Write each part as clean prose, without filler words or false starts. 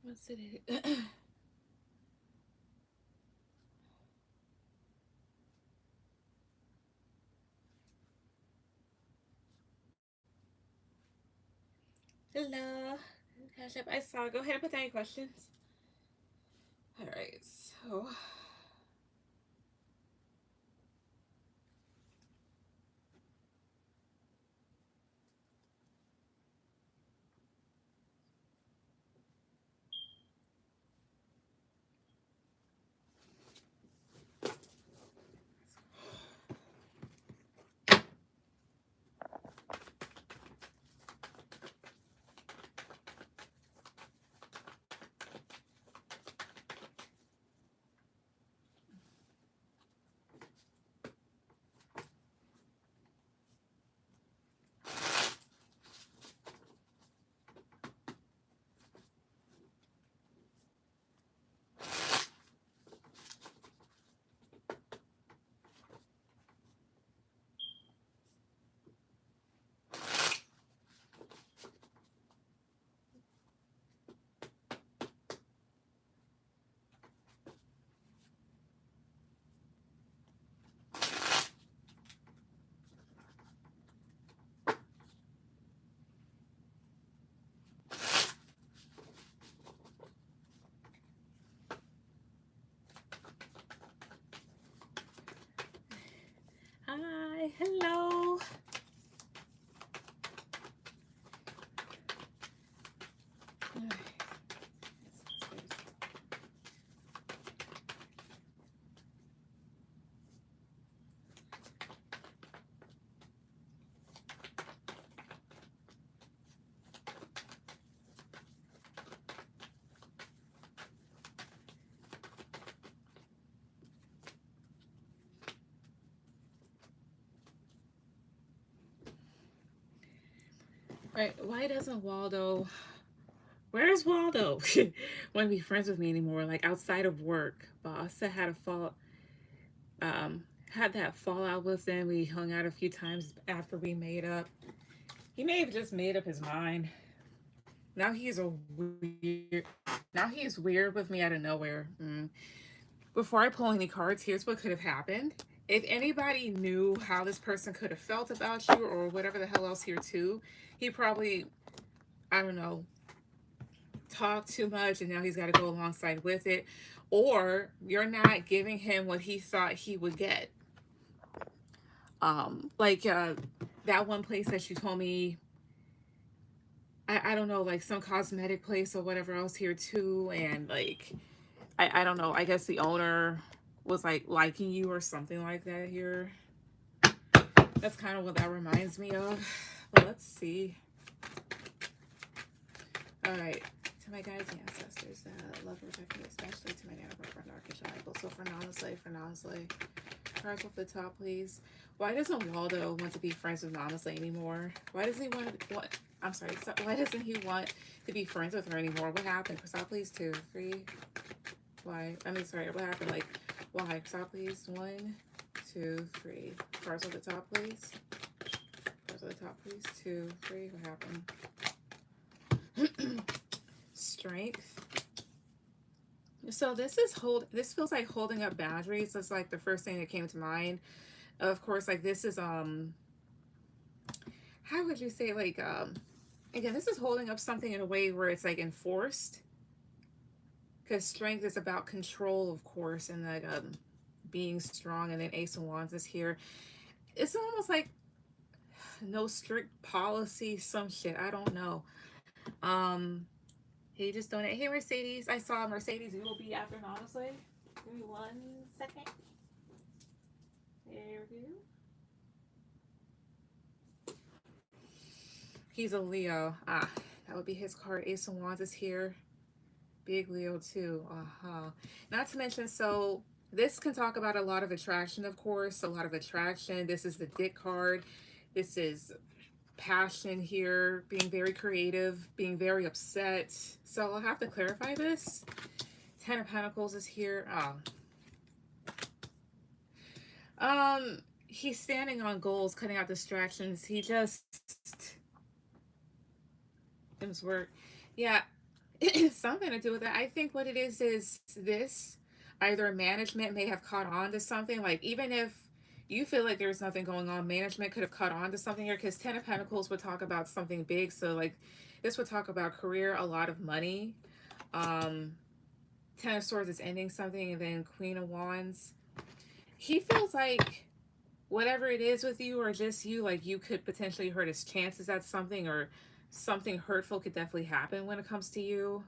What's it? Hello. Cashapp, I saw. Go ahead and put down your questions. All right. So. Hi. Hello. All right. Right. Why doesn't Waldo? Where's Waldo? Want to be friends with me anymore? Like outside of work, boss. I had a fault. Um, had that fallout with him. We hung out a few times after we made up. He may have just made up his mind. Now he's a weird. Now he's weird with me out of nowhere. Before I pull any cards, here's what could have happened. If anybody knew how this person could have felt about you or whatever the hell else here too, he probably, I don't know, talked too much and now he's got to go alongside with it. Or you're not giving him what he thought he would get. Like that one place that you told me, I don't know, like some cosmetic place or whatever else here too. And like, I don't know, I guess the owner was like liking you or something like that here. That's kind of what that reminds me of. But let's see. All right. To my guides and ancestors that love and protect me, especially to my nana, brother, Archangel Michael. So for Namaste. Cards off the top, please. Why doesn't Waldo want to be friends with Namaste anymore? Why doesn't he want to, what? I'm sorry. Why doesn't he want to be friends with her anymore? What happened? Crystal, please. 2, 3. Why? I mean, sorry. What happened? Like, why? Crystal, please. 1, 2, 3. Cards off the top, please. Cards off the top, please. 2, 3. What happened? Strength. So this feels like holding up boundaries. That's like the first thing that came to mind. Of course, like this is how would you say, like again, this is holding up something in a way where it's like enforced, because strength is about control, of course, and like being strong. And then Ace of Wands is here. It's almost like no strict policy, some shit, I don't know. um he just donated. Hey Mercedes, I saw Mercedes. You will be after honestly. Give me 1 second. There we go. He's a Leo. Ah, that would be his card. Ace of Wands is here. Big Leo too. Uh-huh. Not to mention, so this can talk about a lot of attraction, of course. A lot of attraction. This is the Dick card. This is passion here, being very creative, being very upset. So I'll have to clarify this. 10 of Pentacles is here. He's standing on goals, cutting out distractions. He just, things work. Yeah, something to do with it. I think what it is this. Either management may have caught on to something, like even if you feel like there's nothing going on, management could have caught on to something here, because Ten of Pentacles would talk about something big. So like this would talk about career, a lot of money. Um, Ten of Swords is ending something, and then Queen of Wands. He feels like whatever it is with you, or just you, like you could potentially hurt his chances at something, or something hurtful could definitely happen when it comes to you.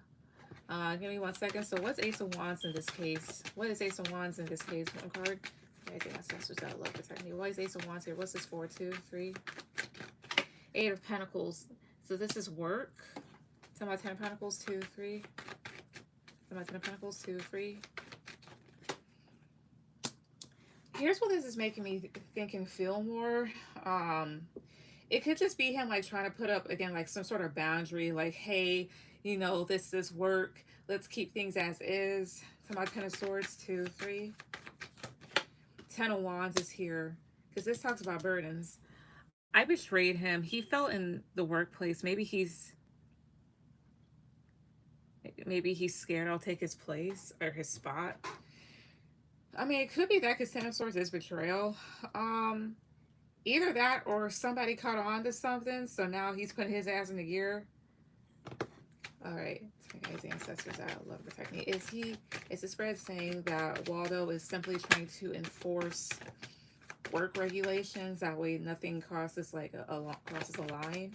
Give me 1 second. So what's Ace of Wands in this case? What is Ace of Wands in this case? One card. Okay, I think that's just that love protect me. Why is Ace of Wands here? What's this for? 2, 3. Eight of Pentacles. So this is work. Talking about Ten of Pentacles, 2, 3. Talking about Ten of Pentacles, 2, 3. Here's what this is making me think and feel more. It could just be him like trying to put up again like some sort of boundary, like, hey, you know, this is work. Let's keep things as is. To my Ten of Swords, 2, 3. Ten of Wands is here because this talks about burdens. I betrayed him. He felt in the workplace. Maybe he's scared I'll take his place or his spot. I mean, it could be that because Ten of Swords is betrayal. Um, Either that or somebody caught on to something, so now he's putting his ass in the gear. All right, his ancestors out, love protect me. Is the spread saying that Waldo is simply trying to enforce work regulations? That way nothing crosses like crosses a line.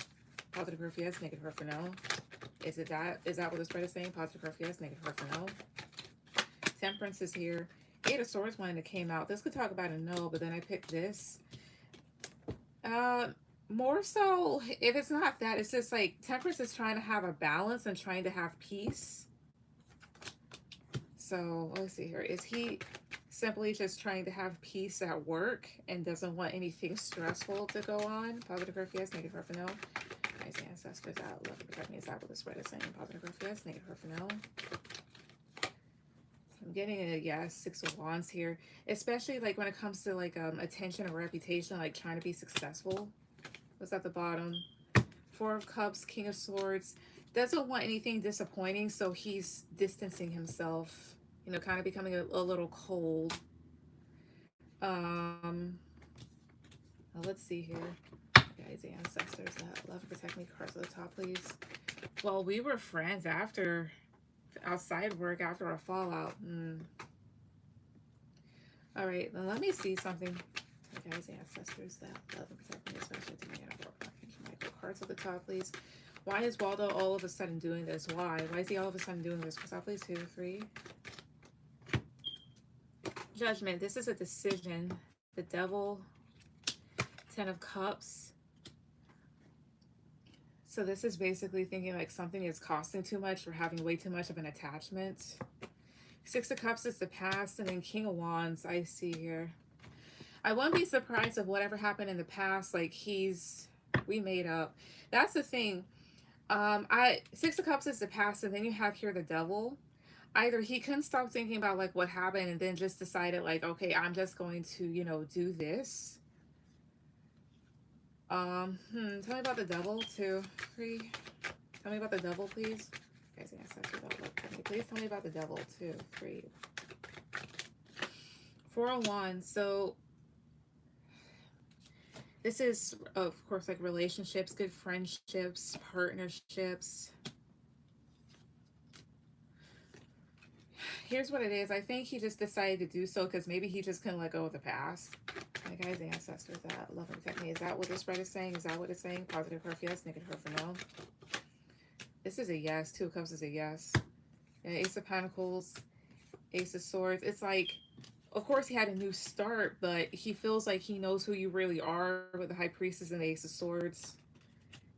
Positive proof yes, negative proof no. Is that what the spread is saying? Positive proof yes, negative proof no. Temperance is here. Eight of Swords one that came out. This could talk about a no, but then I picked this. Uh, More so, if it's not that, it's just like Temperance is trying to have a balance and trying to have peace. So let's see here. Is he simply just trying to have peace at work and doesn't want anything stressful to go on? Positive proof yes, negative proof no. Nice ancestors out. Love to protect me. Is that what the spread is saying? Positive proof yes, negative proof no. I'm getting a yes, Six of Wands here, especially like when it comes to like attention or reputation, like trying to be successful. What's at the bottom? Four of Cups, King of Swords. Doesn't want anything disappointing, so he's distancing himself. You know, kind of becoming a little cold. Um, let's see here. Guys, the ancestors that love protect me. Cards at the top, please. Well, we were friends after outside work after a fallout. All right, then let me see something. Guys, the ancestors that love and protect me, especially to me. Michael, cards at the top, please. Why is Waldo all of a sudden doing this? Why? Why is he all of a sudden doing this? Cards out, please. 2, 3. Judgment. This is a decision. The Devil. Ten of Cups. So this is basically thinking like something is costing too much or having way too much of an attachment. Six of Cups is the past, and then King of Wands I see here. I wouldn't be surprised if whatever happened in the past, like we made up. That's the thing. Six of Cups is the past, and then you have here the Devil. Either he couldn't stop thinking about like what happened and then just decided like, okay, I'm just going to, you know, do this. Tell me about the Devil, 2, 3. Tell me about the Devil, please. Guys, please tell me about the Devil, 2, 3. 4 of Wands. So this is, of course, like relationships, good friendships, partnerships. Here's what it is. I think he just decided to do so because maybe he just couldn't let go of the past. My guys, ancestors that love and protect me. Is that what this spread is saying? Is that what it's saying? Positive proof yes, negative proof no. This is a yes. Two of Cups is a yes. And Ace of Pentacles, Ace of Swords. It's like, of course, he had a new start, but he feels like he knows who you really are with the High Priestess and the Ace of Swords.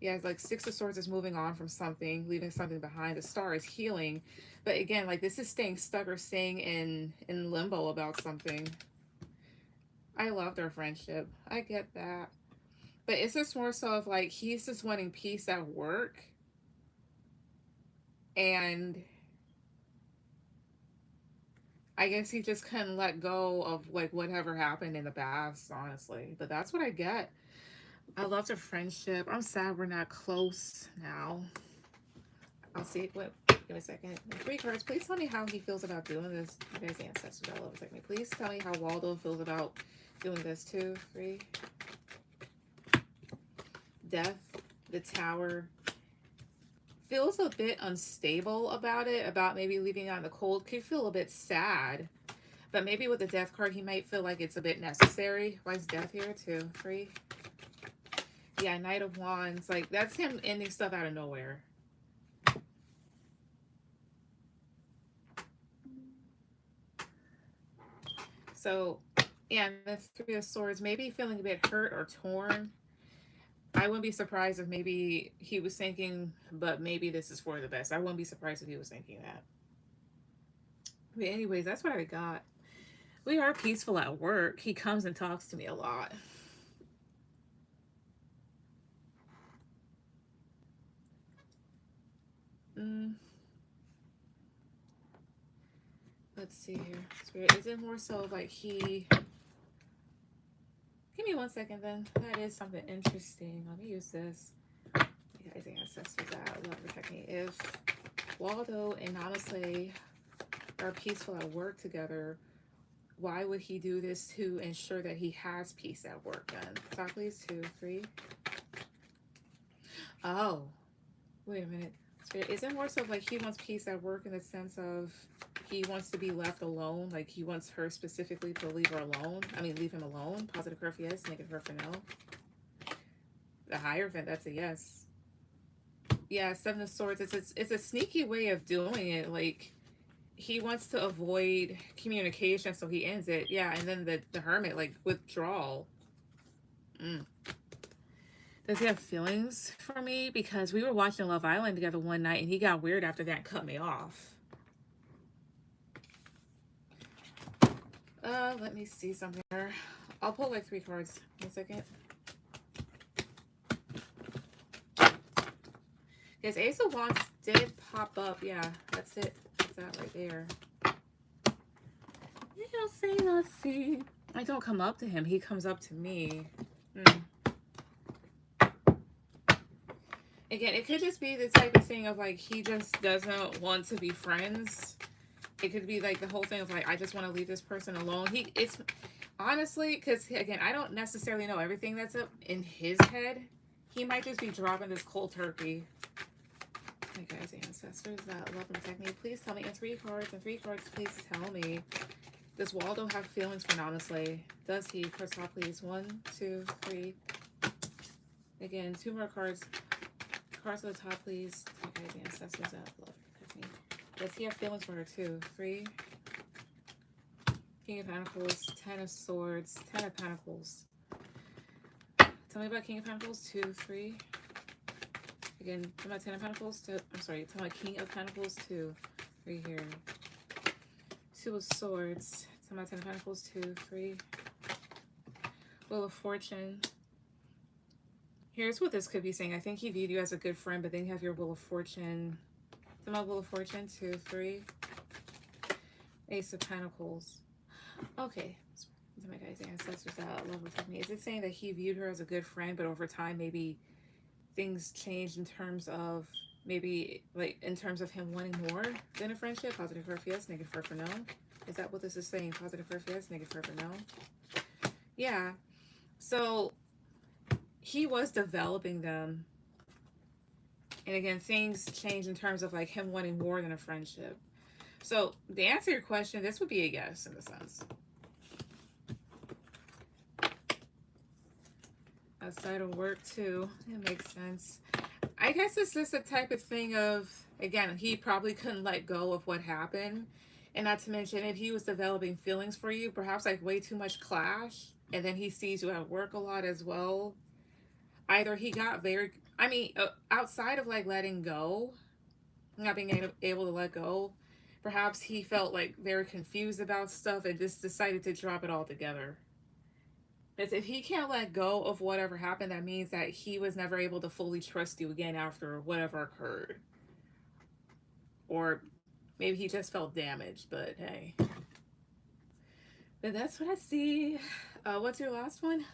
Yeah, like Six of Swords is moving on from something, leaving something behind. The Star is healing. But again, like this is staying stuck or staying in limbo about something. I love their friendship. I get that. But it's just more so of like he's just wanting peace at work. And I guess he just couldn't let go of like whatever happened in the past, honestly. But that's what I get. I love their friendship. I'm sad we're not close now. I'll see what Give me a second. 3 cards. Please tell me how he feels about doing this. You guys, ancestors, I love it. Me. Please tell me how Waldo feels about doing this. 2, 3. Death. The Tower. Feels a bit unstable about it. About maybe leaving out in the cold. Could feel a bit sad. But maybe with the Death card, he might feel like it's a bit necessary. Why is Death here? 2, 3. Yeah, Knight of Wands. Like, that's him ending stuff out of nowhere. So, yeah, that's 3 of Swords. Maybe feeling a bit hurt or torn. I wouldn't be surprised if maybe he was thinking, but maybe this is for the best. I wouldn't be surprised if he was thinking that. But anyways, that's what I got. We are peaceful at work. He comes and talks to me a lot. Let's see here. Spirit, is it more so like he... Give me 1 second then. That is something interesting. Let me use this. You guys, ancestors, I love protecting me. If Waldo and Namaste are peaceful at work together, why would he do this to ensure that he has peace at work then? Talk please. 2, 3. Oh, wait a minute. Spirit, is it more so like he wants peace at work in the sense of he wants to be left alone? Like he wants her specifically to leave her alone? I mean, leave him alone? Positive curve, yes. Negative curve for no. The Hierophant, that's a yes. Yeah, 7 of Swords. It's a sneaky way of doing it. Like, he wants to avoid communication, so he ends it. Yeah, and then the Hermit, like, withdrawal. Does he have feelings for me? Because we were watching Love Island together one night, and he got weird after that and cut me off. Let me see something here. I'll pull like 3 cards. 1 second. His Ace of Wands did pop up. Yeah, that's it. That's that right there. You don't say nothing. I don't come up to him. He comes up to me. Again, it could just be the type of thing of like he just doesn't want to be friends. It could be like the whole thing of like, I just want to leave this person alone. It's honestly, because again, I don't necessarily know everything that's up in his head. He might just be dropping this cold turkey. Hey guys, ancestors that love and protect me, please tell me in 3 cards, please tell me. Does Waldo have feelings for Namaste? Does he? First off, please. 1, 2, 3. Again, 2 more cards. Cards at the top, please. Hey guys, ancestors that love and protect me. Does he have feelings for her too? 3. King of Pentacles, 10 of Swords, 10 of Pentacles. Tell me about King of Pentacles. 2, 3. Again, tell me about 10 of Pentacles. I'm sorry, tell me about King of Pentacles. 2, 3 here. 2 of Swords. Tell me about 10 of Pentacles. 2, 3. Wheel of Fortune. Here's what this could be saying. I think he viewed you as a good friend, but then you have your Wheel of Fortune. Tell me about Wheel of Fortune. 2, 3. Ace of Pentacles. Okay. So my guys, ancestors that love with me. Is it saying that he viewed her as a good friend, but over time maybe things changed in terms of maybe like in terms of him wanting more than a friendship? Positive curve, yes. Negative curve for no. Is that what this is saying? Positive curve, yes. Negative curve for no. Yeah. So he was developing them. And again, things change in terms of like him wanting more than a friendship. So to answer your question, this would be a yes in a sense. Outside of work too, it makes sense. I guess it's just a type of thing of, again, he probably couldn't let go of what happened. And not to mention, if he was developing feelings for you, perhaps like way too much clash, and then he sees you at work a lot as well. Either he got very, I mean, outside of like letting go, not being able to let go, perhaps he felt like very confused about stuff and just decided to drop it all together. Because if he can't let go of whatever happened, that means that he was never able to fully trust you again after whatever occurred. Or maybe he just felt damaged, but hey. But that's what I see. What's your last one?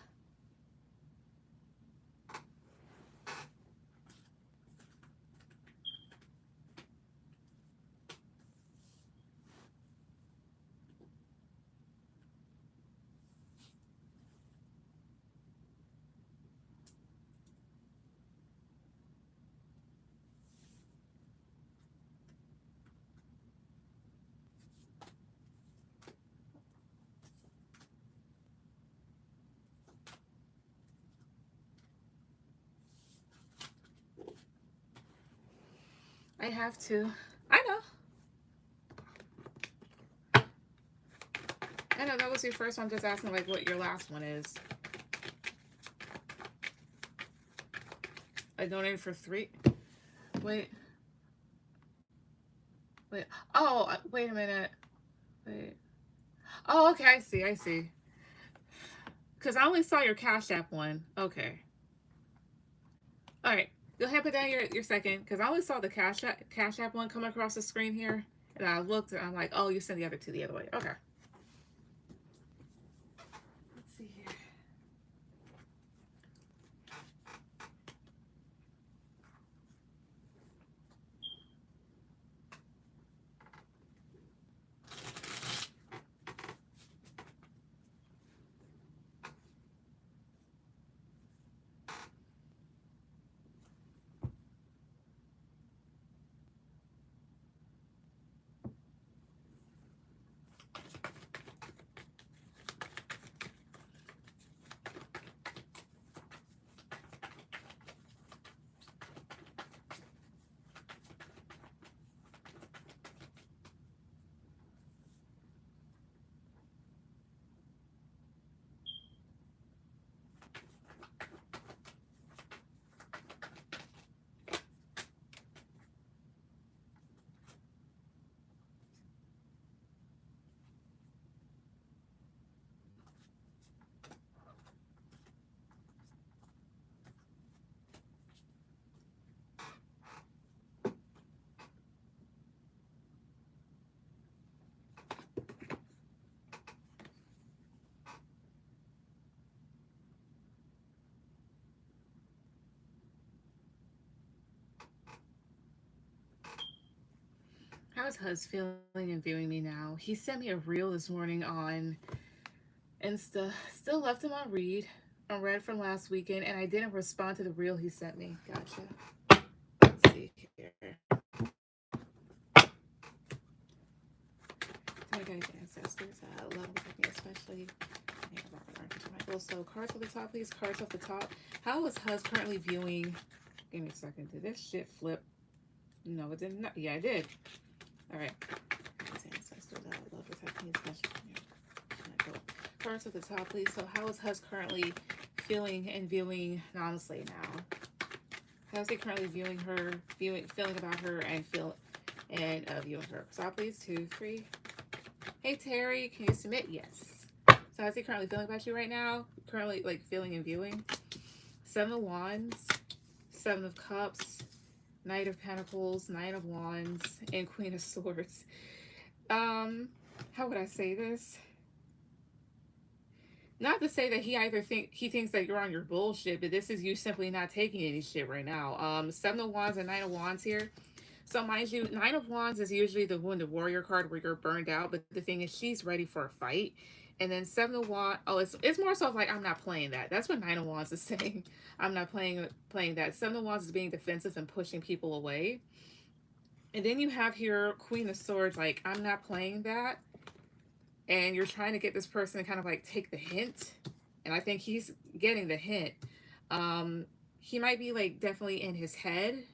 I have to. I know. I know that was your first one. I'm just asking like what your last one is. I donated for 3. Wait. Wait. Oh, wait a minute. Wait. Oh, okay. I see. I see. Because I only saw your Cash App one. Okay. All right. Go ahead, put down your second. Because I only saw the Cash App one come across the screen here. And I looked and I'm like, oh, you sent the other two the other way. Okay. Let's see here. How is Huz feeling and viewing me now? He sent me a reel this morning on Insta. Still left him on read. On read from last weekend, and I didn't respond to the reel he sent me. Gotcha. Let's see here. Hi guys, ancestors. Love with me, especially. So cards off the top, please. Cards off the top. How is Huz currently viewing? Give me a second. Did this shit flip? No, it did not. Yeah, I did. All right. Ancestors. Love with me, especially. Cards at the top, please. So how is Huz currently feeling and viewing Namaste now? How's he currently viewing her, feeling about her, and viewing her? So please, 2, 3. Hey Terry, can you submit? Yes. So how's he currently feeling about you right now? Currently like feeling and viewing. 7 of Wands, 7 of Cups, Knight of Pentacles, Knight of Wands, and Queen of Swords. How would I say this? Not to say that he thinks that you're on your bullshit, but this is you simply not taking any shit right now. 7 of Wands and 9 of Wands here. So mind you, 9 of Wands is usually the Wounded Warrior card where you're burned out, but the thing is she's ready for a fight. And then 7 of Wands, oh, it's more so like I'm not playing that. That's what 9 of Wands is saying. I'm not playing that. 7 of Wands is being defensive and pushing people away. And then you have here Queen of Swords, like I'm not playing that. And you're trying to get this person to kind of like take the hint. And I think he's getting the hint. He might be like definitely in his head.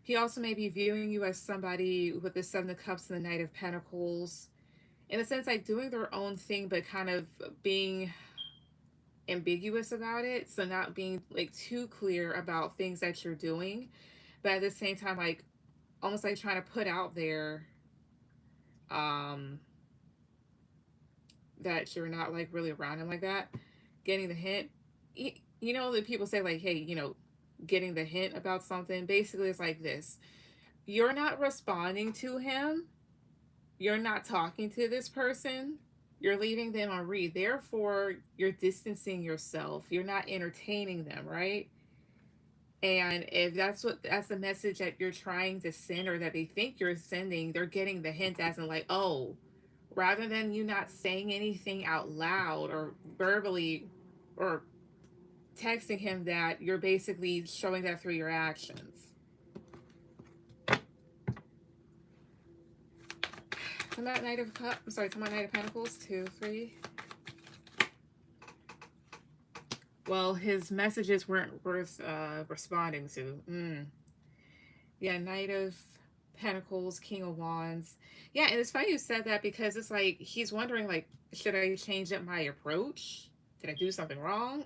He also may be viewing you as somebody with the 7 of Cups and the Knight of Pentacles. In a sense, like doing their own thing, but kind of being ambiguous about it. So not being like too clear about things that you're doing. But at the same time, like almost like trying to put out there that you're not like really around him like that. Getting the hint. You know, that people say like, hey, you know, getting the hint about something. Basically, it's like this. You're not responding to him. You're not talking to this person. You're leaving them on read. Therefore, you're distancing yourself. You're not entertaining them, right? And if that's the message that you're trying to send or that they think you're sending, they're getting the hint as in like, oh, rather than you not saying anything out loud or verbally or texting him that, you're basically showing that through your actions. Come on, Knight of Cups. I'm sorry, come on, Knight of Pentacles. 2, 3. Well, his messages weren't worth responding to. Yeah, Knight of Pentacles, King of Wands. Yeah, and it's funny you said that because it's like he's wondering like, should I change up my approach? Did I do something wrong?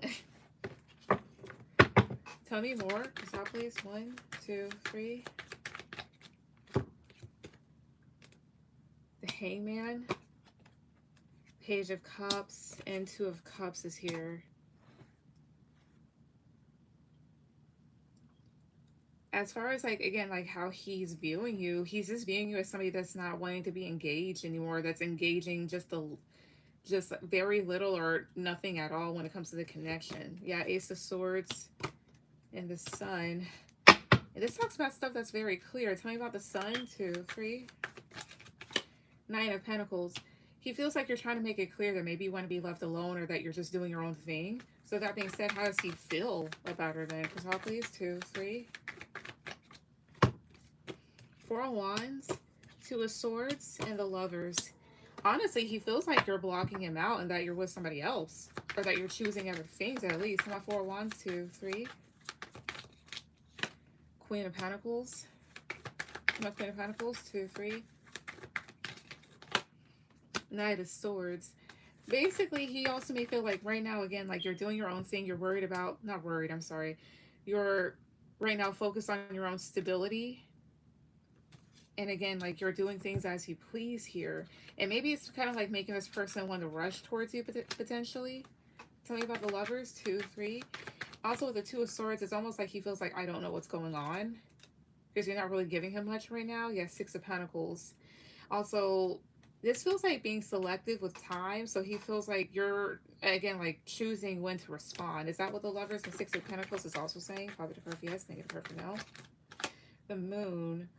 Tell me more. Stop, please. 1, 2, 3. The Hangman, Page of Cups, and Two of Cups is here. As far as like, again, like how he's viewing you, he's just viewing you as somebody that's not wanting to be engaged anymore, that's engaging just very little or nothing at all when it comes to the connection. Yeah, Ace of Swords and the Sun. And this talks about stuff that's very clear. Tell me about the Sun. 2, 3. Nine of Pentacles. He feels like you're trying to make it clear that maybe you want to be left alone or that you're just doing your own thing. So that being said, how does he feel about her then? Crystal, please. 2, 3. 4 of Wands, Two of Swords, and the Lovers. Honestly, he feels like you're blocking him out and that you're with somebody else. Or that you're choosing other things at least. Come on, 4 of Wands, 2, 3. Queen of Pentacles. Come on, Queen of Pentacles, 2, 3. Knight of Swords. Basically, he also may feel like right now, again, like you're doing your own thing. You're worried about, not worried, I'm sorry. You're right now focused on your own stability. And again, like you're doing things as you please here. And maybe it's kind of like making this person want to rush towards you potentially. Tell me about the Lovers. 2, 3. Also with the Two of Swords, it's almost like he feels like I don't know what's going on. Because you're not really giving him much right now. Yeah, 6 of Pentacles. Also, this feels like being selective with time. So he feels like you're, again, like choosing when to respond. Is that what the Lovers and 6 of Pentacles is also saying? Positive for yes, negative for no. The Moon.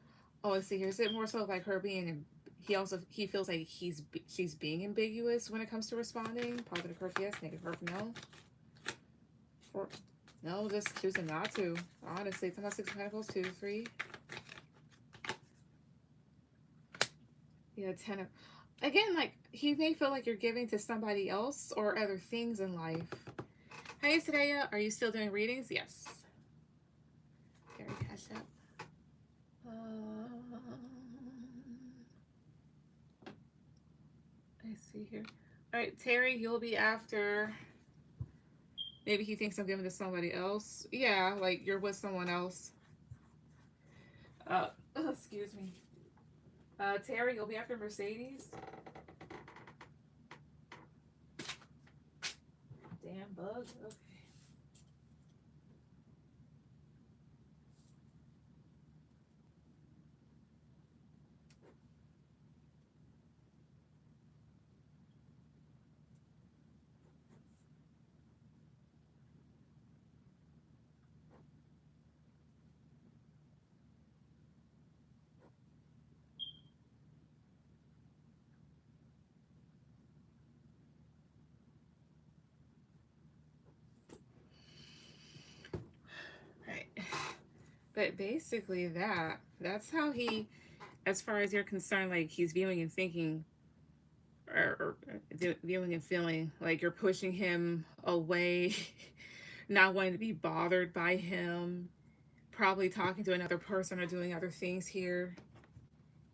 Oh, let's see. Here's it more so like her being. He feels like she's being ambiguous when it comes to responding. Positive for yes, negative for no. Or no, just choosing not to. Honestly, it's about 6 of Pentacles. 2, 3. Yeah, 10 of. Again, like he may feel like you're giving to somebody else or other things in life. Hey, Sadaya, are you still doing readings? Yes. Very Cashapp. I see here. All right, Terry, you'll be after. Maybe he thinks I'm giving to somebody else. Yeah, like you're with someone else. Excuse me. Terry, you'll be after Mercedes. Damn bug. Okay. Right. But basically that's how he, as far as you're concerned, like he's viewing and thinking or viewing and feeling like you're pushing him away, not wanting to be bothered by him, probably talking to another person or doing other things here.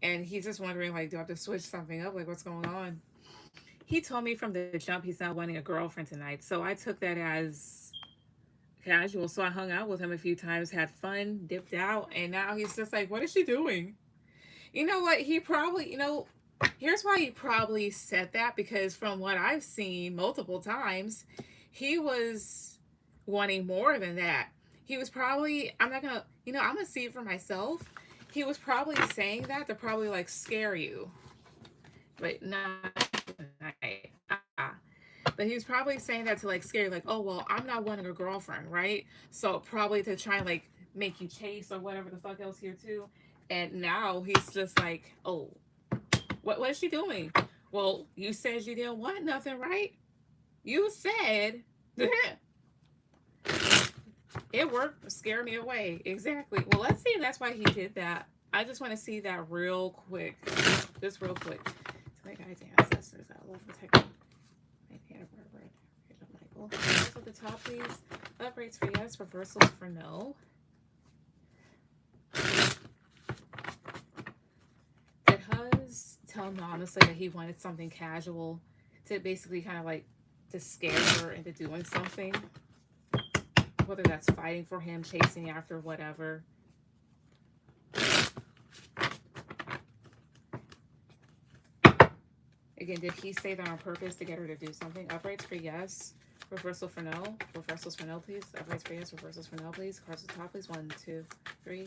And he's just wondering, like, do I have to switch something up? Like, what's going on? He told me from the jump he's not wanting a girlfriend tonight. So I took that as casual. So I hung out with him a few times, had fun, dipped out. And now he's just like, what is she doing? You know what? He probably, here's why he probably said that, because from what I've seen multiple times, he was wanting more than that. He was probably, I'm not gonna, I'm gonna see it for myself. He was probably saying that to probably like scare you, but not tonight. But he was probably saying that to like scare you, like, oh well, I'm not wanting a girlfriend, right? So probably to try and like make you chase or whatever the fuck else here too. And now he's just like, oh, what is she doing? Well, you said you didn't want nothing, right? You said it worked. Scare me away. Exactly. Well, let's see. That's why he did that. I just want to see that real quick. Just real quick. So, my guys and ancestors, I love protect my Hannah Barbara. Michael. So at the top, please. Uprates for yes, reversals for no. tell him honestly that he wanted something casual to basically kind of like to scare her into doing something, whether that's fighting for him, chasing after whatever. Again, did he say that on purpose to get her to do something? Uprights for yes. Reversal for no. Reversals for no, please. Uprights for yes. Reversals for no, please. Cards at the top, please. 1, 2, 3.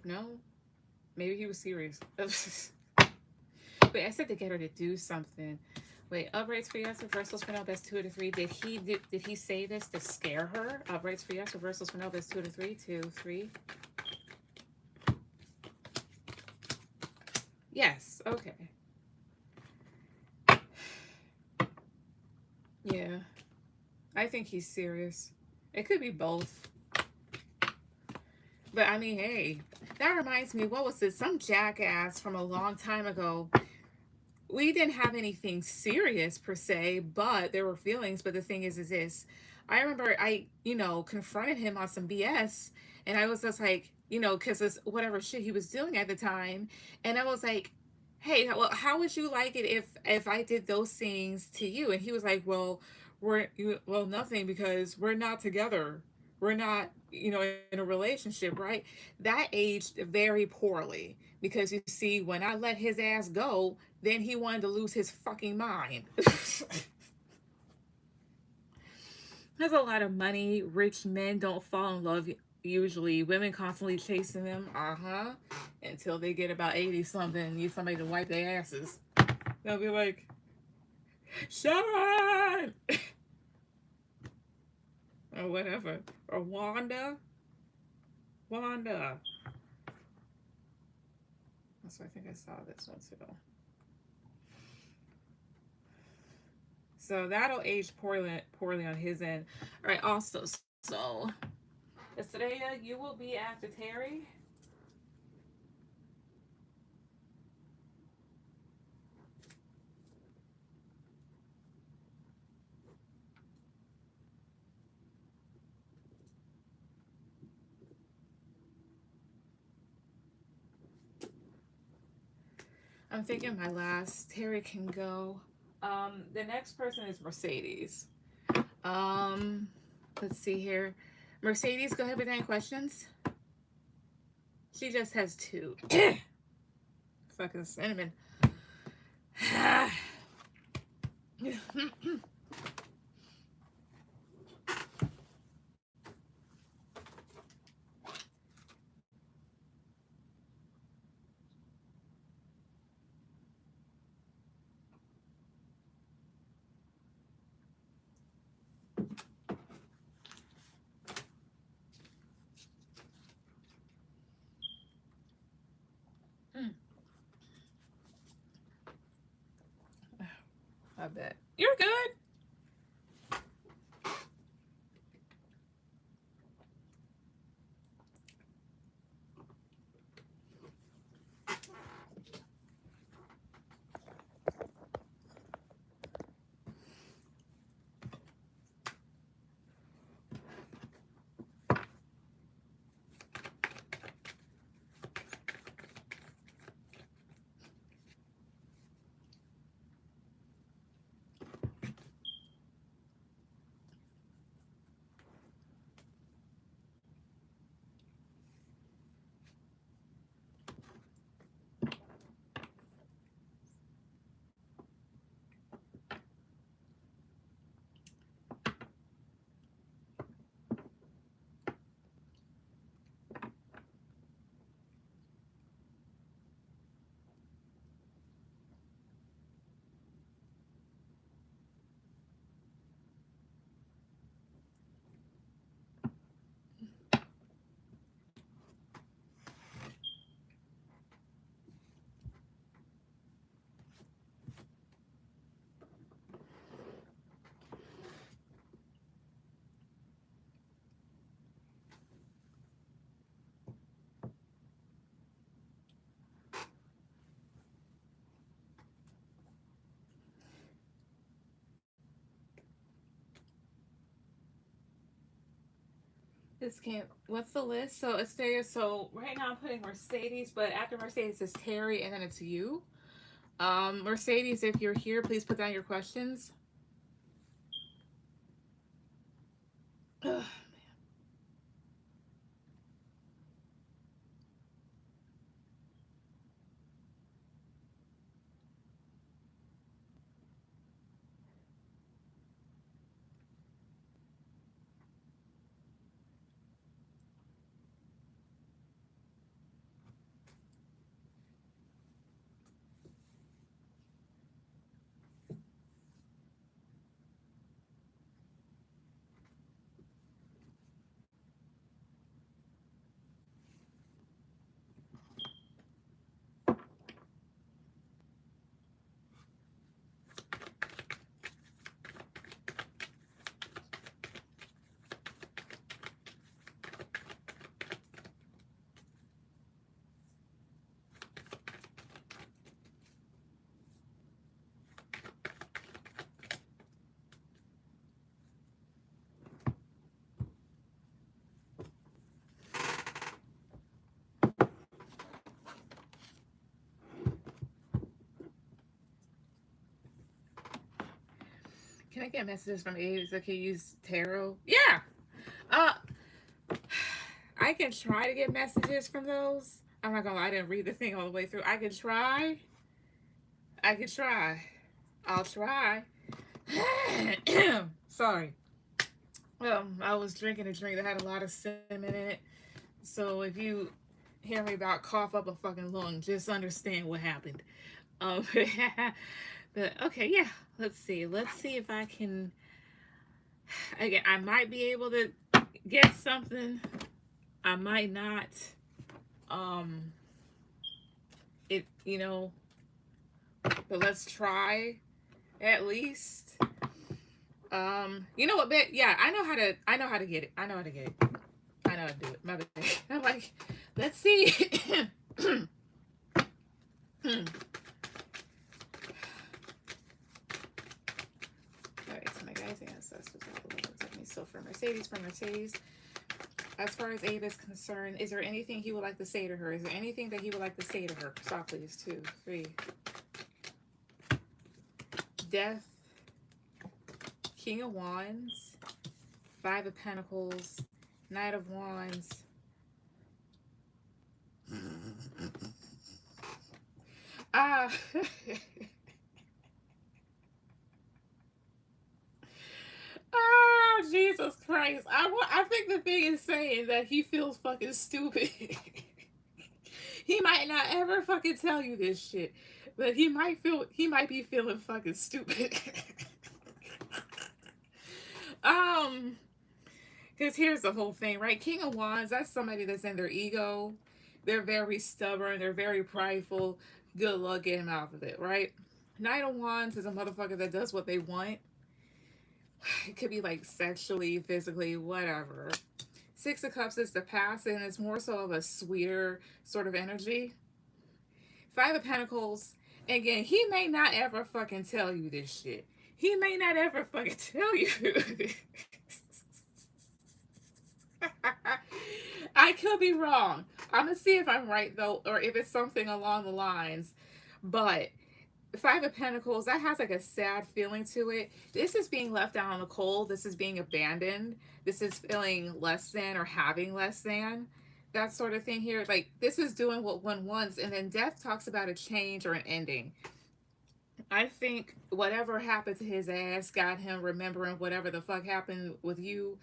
No. Maybe he was serious. Wait, I said to get her to do something. Wait, uprights for yes, reversals for no, best 2 to 3. Did he say this to scare her? Uprights for yes, reversals for no, best 2 to 3. 2, 3. Yes, okay. Yeah. I think he's serious. It could be both. But I mean, hey, that reminds me, what was it? Some jackass from a long time ago. We didn't have anything serious per se, but there were feelings. But the thing is this. I remember confronted him on some BS, and I was just like, because it's whatever shit he was doing at the time. And I was like, hey, well, how would you like it if I did those things to you? And he was like, well, nothing, because we're not together. We're not, in a relationship, right? That aged very poorly, because you see, when I let his ass go, then he wanted to lose his fucking mind. Has a lot of money. Rich men don't fall in love usually. Women constantly chasing them. Until they get about 80 something and need somebody to wipe their asses. They'll be like, Sharon! Or whatever. Or Wanda. So I think I saw this one too. So that'll age poorly on his end. All right, also, so Estrella, you will be after Terry. I'm thinking my last. Terry can go. The next person is Mercedes. Um, let's see here. Mercedes, go ahead with any questions. She just has 2. Fucking cinnamon. I bet. You're good. This can't. What's the list? So it's there. So right now I'm putting Mercedes, but after Mercedes is Terry, and then it's you. Mercedes, if you're here, please put down your questions. Ugh. Can I get messages from Abe that can use tarot? Yeah. Uh, I can try to get messages from those. I'm not gonna lie, I didn't read the thing all the way through. I can try. I can try. I'll try. Sorry. I was drinking a drink that had a lot of cinnamon in it. So if you hear me about cough up a fucking lung, just understand what happened. Um, but okay, yeah. Let's see. Let's see if I can. Again, I might be able to get something. I might not. Um, it but let's try at least. You know what, bet? Yeah, I know how to. I know how to get it. I know how to get it. I know how to do it. My bad. I'm like, let's see. All right, so my guys' ancestors took me. So for Mercedes, as far as Abe is concerned, is there anything he would like to say to her? Is there anything that he would like to say to her? Stop, please. 2, 3. Death, King of Wands, 5 of Pentacles, Knight of Wands. Ah. Oh, Jesus Christ. I think the thing is saying that he feels fucking stupid. He might not ever fucking tell you this shit, but he might be feeling fucking stupid. um, because here's the whole thing, right? King of Wands, that's somebody that's in their ego. They're very stubborn, they're very prideful. Good luck getting out of it, right? Knight of Wands is a motherfucker that does what they want. It could be like sexually, physically, whatever. 6 of Cups is the past, and it's more so of a sweeter sort of energy. 5 of Pentacles, again, he may not ever fucking tell you this shit. He may not ever fucking tell you. I could be wrong. I'm gonna see if I'm right though, or if it's something along the lines. But 5 of Pentacles, that has like a sad feeling to it. This is being left out in the cold. This is being abandoned. This is feeling less than or having less than. That sort of thing here. Like, this is doing what one wants. And then Death talks about a change or an ending. I think whatever happened to his ass got him remembering whatever the fuck happened with you.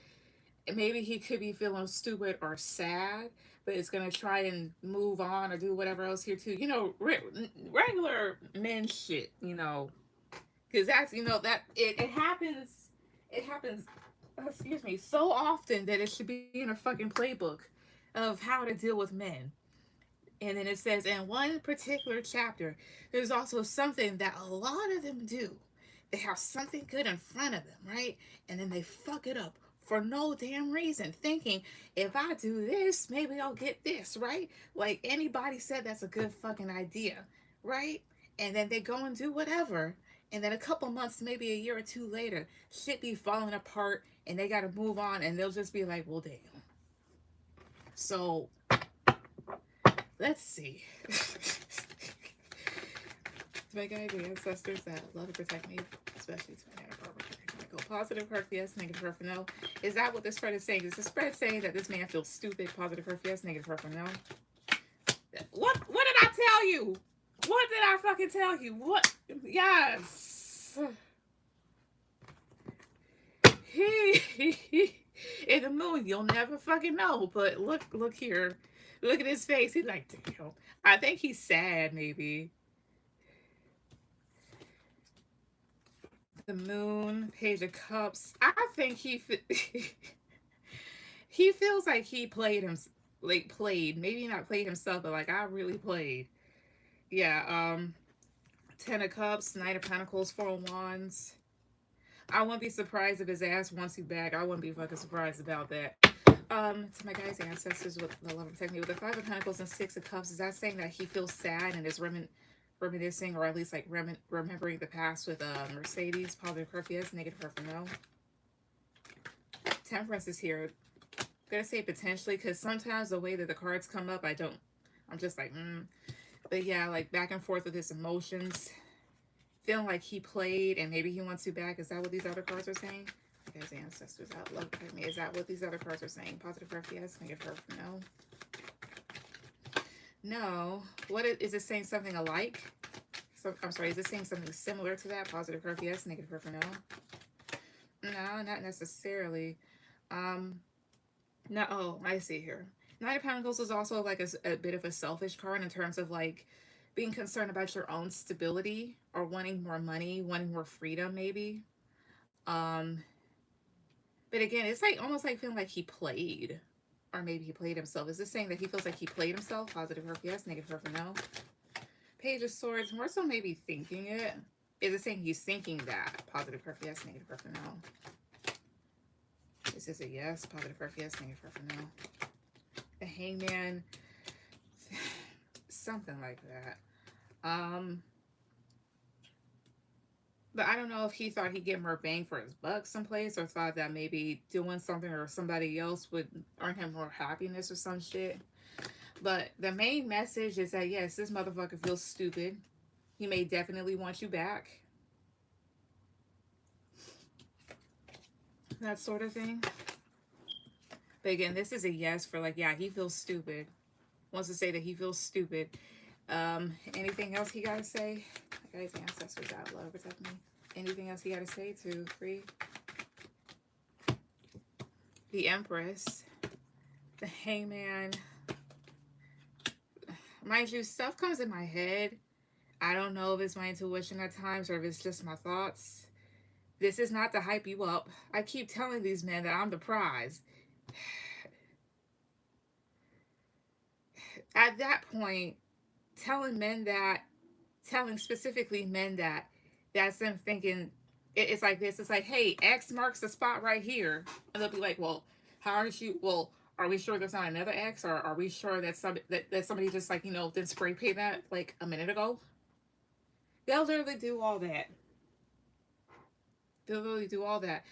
Maybe he could be feeling stupid or sad, but it's gonna try and move on or do whatever else here too. Regular men shit. Because that's that it happens. It happens. Excuse me, so often that it should be in a fucking playbook of how to deal with men. And then it says in one particular chapter, there's also something that a lot of them do. They have something good in front of them, right? And then they fuck it up for no damn reason, thinking if I do this, maybe I'll get this, right? Like anybody said that's a good fucking idea, right? And then they go and do whatever. And then a couple months, maybe a year or two later, shit be falling apart and they got to move on and they'll just be like, well, damn. So let's see. To my guys, the ancestors that love and protect me, especially to my go positive card for yes, negative card for no. Is that what this spread is saying? Is the spread saying that this man feels stupid? Positive card for yes, negative card for no. What did I tell you? What did I fucking tell you? What? Yes. In the moon, you'll never fucking know. But look here. Look at his face. He's like, damn. I think he's sad, maybe. The moon, page of cups. I think he he feels like he played him, like played. Maybe not played himself, but like I really played. Yeah. Ten of cups, Knight of Pentacles, Four of Wands. I wouldn't be surprised if his ass wants you back. I wouldn't be fucking surprised about that. To my guys' ancestors with the love and protect me with the Five of Pentacles and Six of Cups, is that saying that he feels sad and is reminiscing, or at least like remembering the past with Mercedes? Positive card for yes, negative card for no. Temperance is here. I'm gonna say potentially, because sometimes the way that the cards come up, I'm just like, But yeah, like back and forth with his emotions. Feeling like he played and maybe he wants you back. Is that what these other cards are saying? You guys, ancestors out, love me. Is that what these other cards are saying? Positive card for yes, negative card for no. No. What is it saying? Something alike? So I'm sorry. Is it saying something similar to that? Positive card for yes, negative card for no. No, not necessarily. No. Oh, I see here. Knight of Pentacles is also like a bit of a selfish card in terms of like being concerned about your own stability or wanting more money, wanting more freedom, maybe. But again, it's like almost like feeling like he played, or maybe he played himself. Is this saying that he feels like he played himself? Positive card for yes, negative card for no. Page of Swords, more so maybe thinking it. Is it saying he's thinking that? Positive card for yes, negative card for no. This is a yes. Positive card for yes, negative card for no. The Hangman, something like that. But I don't know if he thought he'd get more bang for his buck someplace, or thought that maybe doing something or somebody else would earn him more happiness or some shit. But the main message is that, yes, this motherfucker feels stupid. He may definitely want you back. That sort of thing. But again, this is a yes for like, yeah, he feels stupid. Wants to say that he feels stupid. Anything else he gotta say? Guys, ancestors out, love, protect me. Anything else he gotta say? 2, 3. The Empress. The Hangman. Mind you, stuff comes in my head. I don't know if it's my intuition at times or if it's just my thoughts. This is not to hype you up. I keep telling these men that I'm the prize. At that point, telling specifically men that, that's them thinking, it's like this. It's like, hey, X marks the spot right here. And they'll be like, well, how aren't you? Well, are we sure there's not another X? Or are we sure that somebody just like, did spray paint that like a minute ago? They'll literally do all that. They'll literally do all that.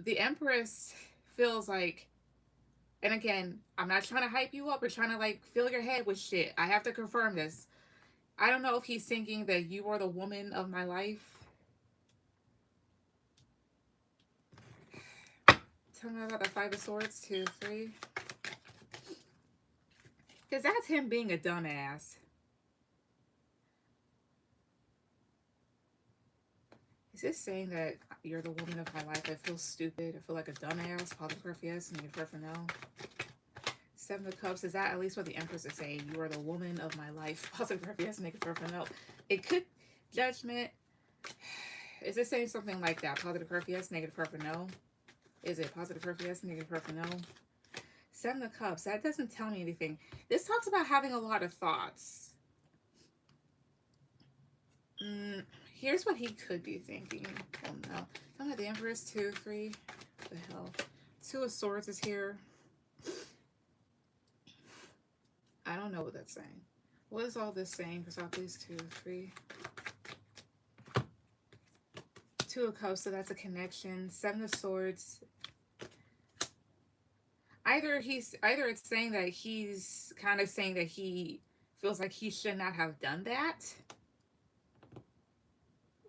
The Empress feels like, and again, I'm not trying to hype you up or trying to like fill your head with shit. I have to confirm this. I don't know if he's thinking that you are the woman of my life. Tell me about the Five of Swords, 2, 3. Because that's him being a dumbass. Is this saying that you're the woman of my life? I feel stupid. I feel like a dumbass. Positive card for yes, negative card for no. 7 of Cups. Is that at least what the Empress is saying? You are the woman of my life. Positive card for yes, negative card for no. It could. Judgment. Is this saying something like that? Positive card for yes, negative card for no. Is it positive card for yes, negative card for no? 7 of Cups. That doesn't tell me anything. This talks about having a lot of thoughts. Here's what he could be thinking. Oh no. Tell me the Empress, 2, 3. What the hell? 2 of Swords is here. I don't know what that's saying. What is all this saying? Because I'll please 2, 3. 2 of Cups, so that's a connection. 7 of Swords. I either it's saying that he's kind of saying that he feels like he should not have done that,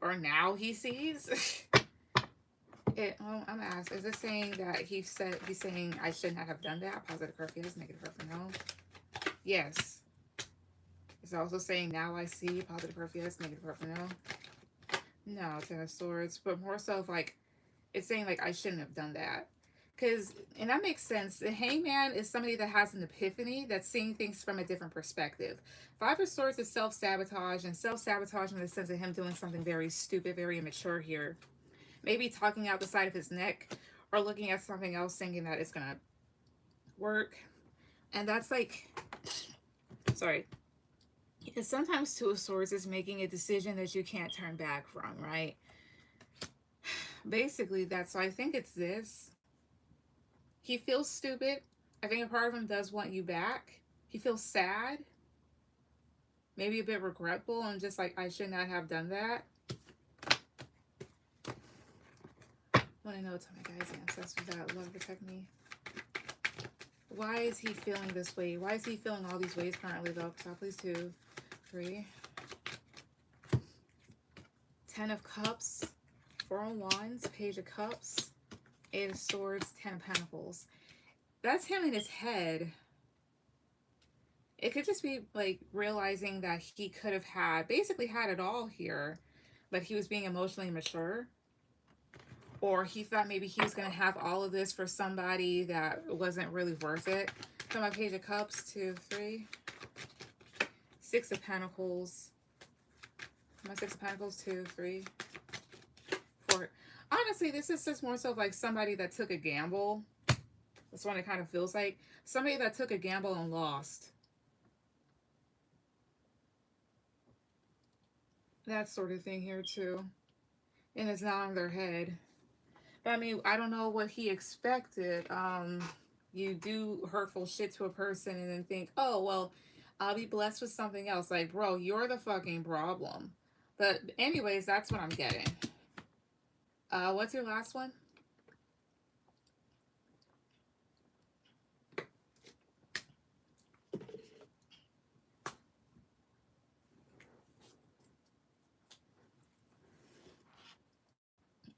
or now he sees it. I'm asked, is it saying that he's saying I should not have done that? Positive curve yes, negative curve no. Yes. It's also saying now I see. Positive curve yes, negative curve no. No, Ten of Swords, but more so like it's saying like I shouldn't have done that. Because, and that makes sense. The hangman is somebody that has an epiphany, that's seeing things from a different perspective. Five of Swords is self-sabotage, and self-sabotage in the sense of him doing something very stupid, very immature here. Maybe talking out the side of his neck, or looking at something else thinking that it's gonna work. And that's like, sorry. Because sometimes Two of Swords is making a decision that you can't turn back from, right? Basically, that's, so I think it's this. He feels stupid. I think a part of him does want you back. He feels sad. Maybe a bit regretful and just like, I should not have done that. I want to know to my guys' ancestors that love protect me. Why is he feeling this way? Why is he feeling all these ways currently though? So please 2, 3. 10 of Cups. 4 of Wands. Page of Cups. 8 of Swords. 10 of Pentacles. That's him in his head. It could just be like realizing that he could have basically had it all here, but he was being emotionally mature. Or he thought maybe he was going to have all of this for somebody that wasn't really worth it. So my Page of Cups, 2, 3. 6 of Pentacles. My 6 of Pentacles, 2, 3, 4. Honestly, this is just more so like somebody that took a gamble. That's what it kind of feels like. Somebody that took a gamble and lost. That sort of thing here too. And it's not on their head. But I mean, I don't know what he expected. You do hurtful shit to a person and then think, oh, well, I'll be blessed with something else. Like, bro, you're the fucking problem. But anyways, that's what I'm getting. What's your last one?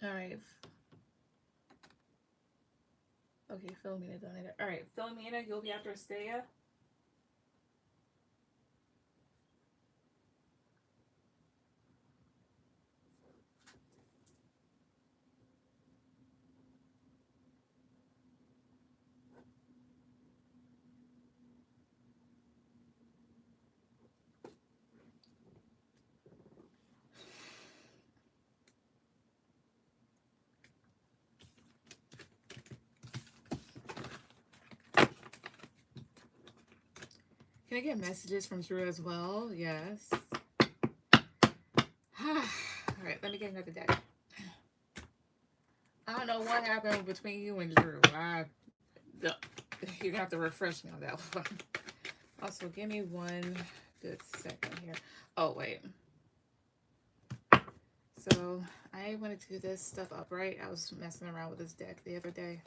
All right. Okay, Philomena donated. All right, Philomena, you'll be after Astea. Can I get messages from Drew as well? Yes. All right, let me get another deck. I don't know what happened between you and Drew. You're gonna have to refresh me on that one. Also, give me one good second here. Oh, wait. So, I wanted to do this stuff up, right? I was messing around with this deck the other day.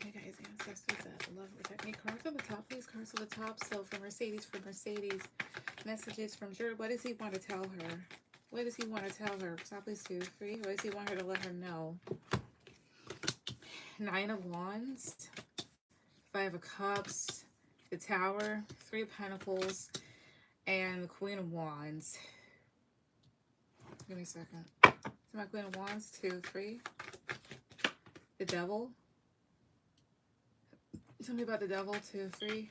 my guys, ancestors that love protect me. Cards on the top, please. Cards on the top. So for Mercedes, messages from Jared. What does he want to tell her? What does he want to tell her? Top, please, 2, 3. What does he want her to let her know? 9 of Wands, 5 of Cups, the Tower, 3 of Pentacles, and the Queen of Wands. Give me a second. So my Queen of Wands, 2, 3. The Devil. Tell me about the Devil, 2, 3.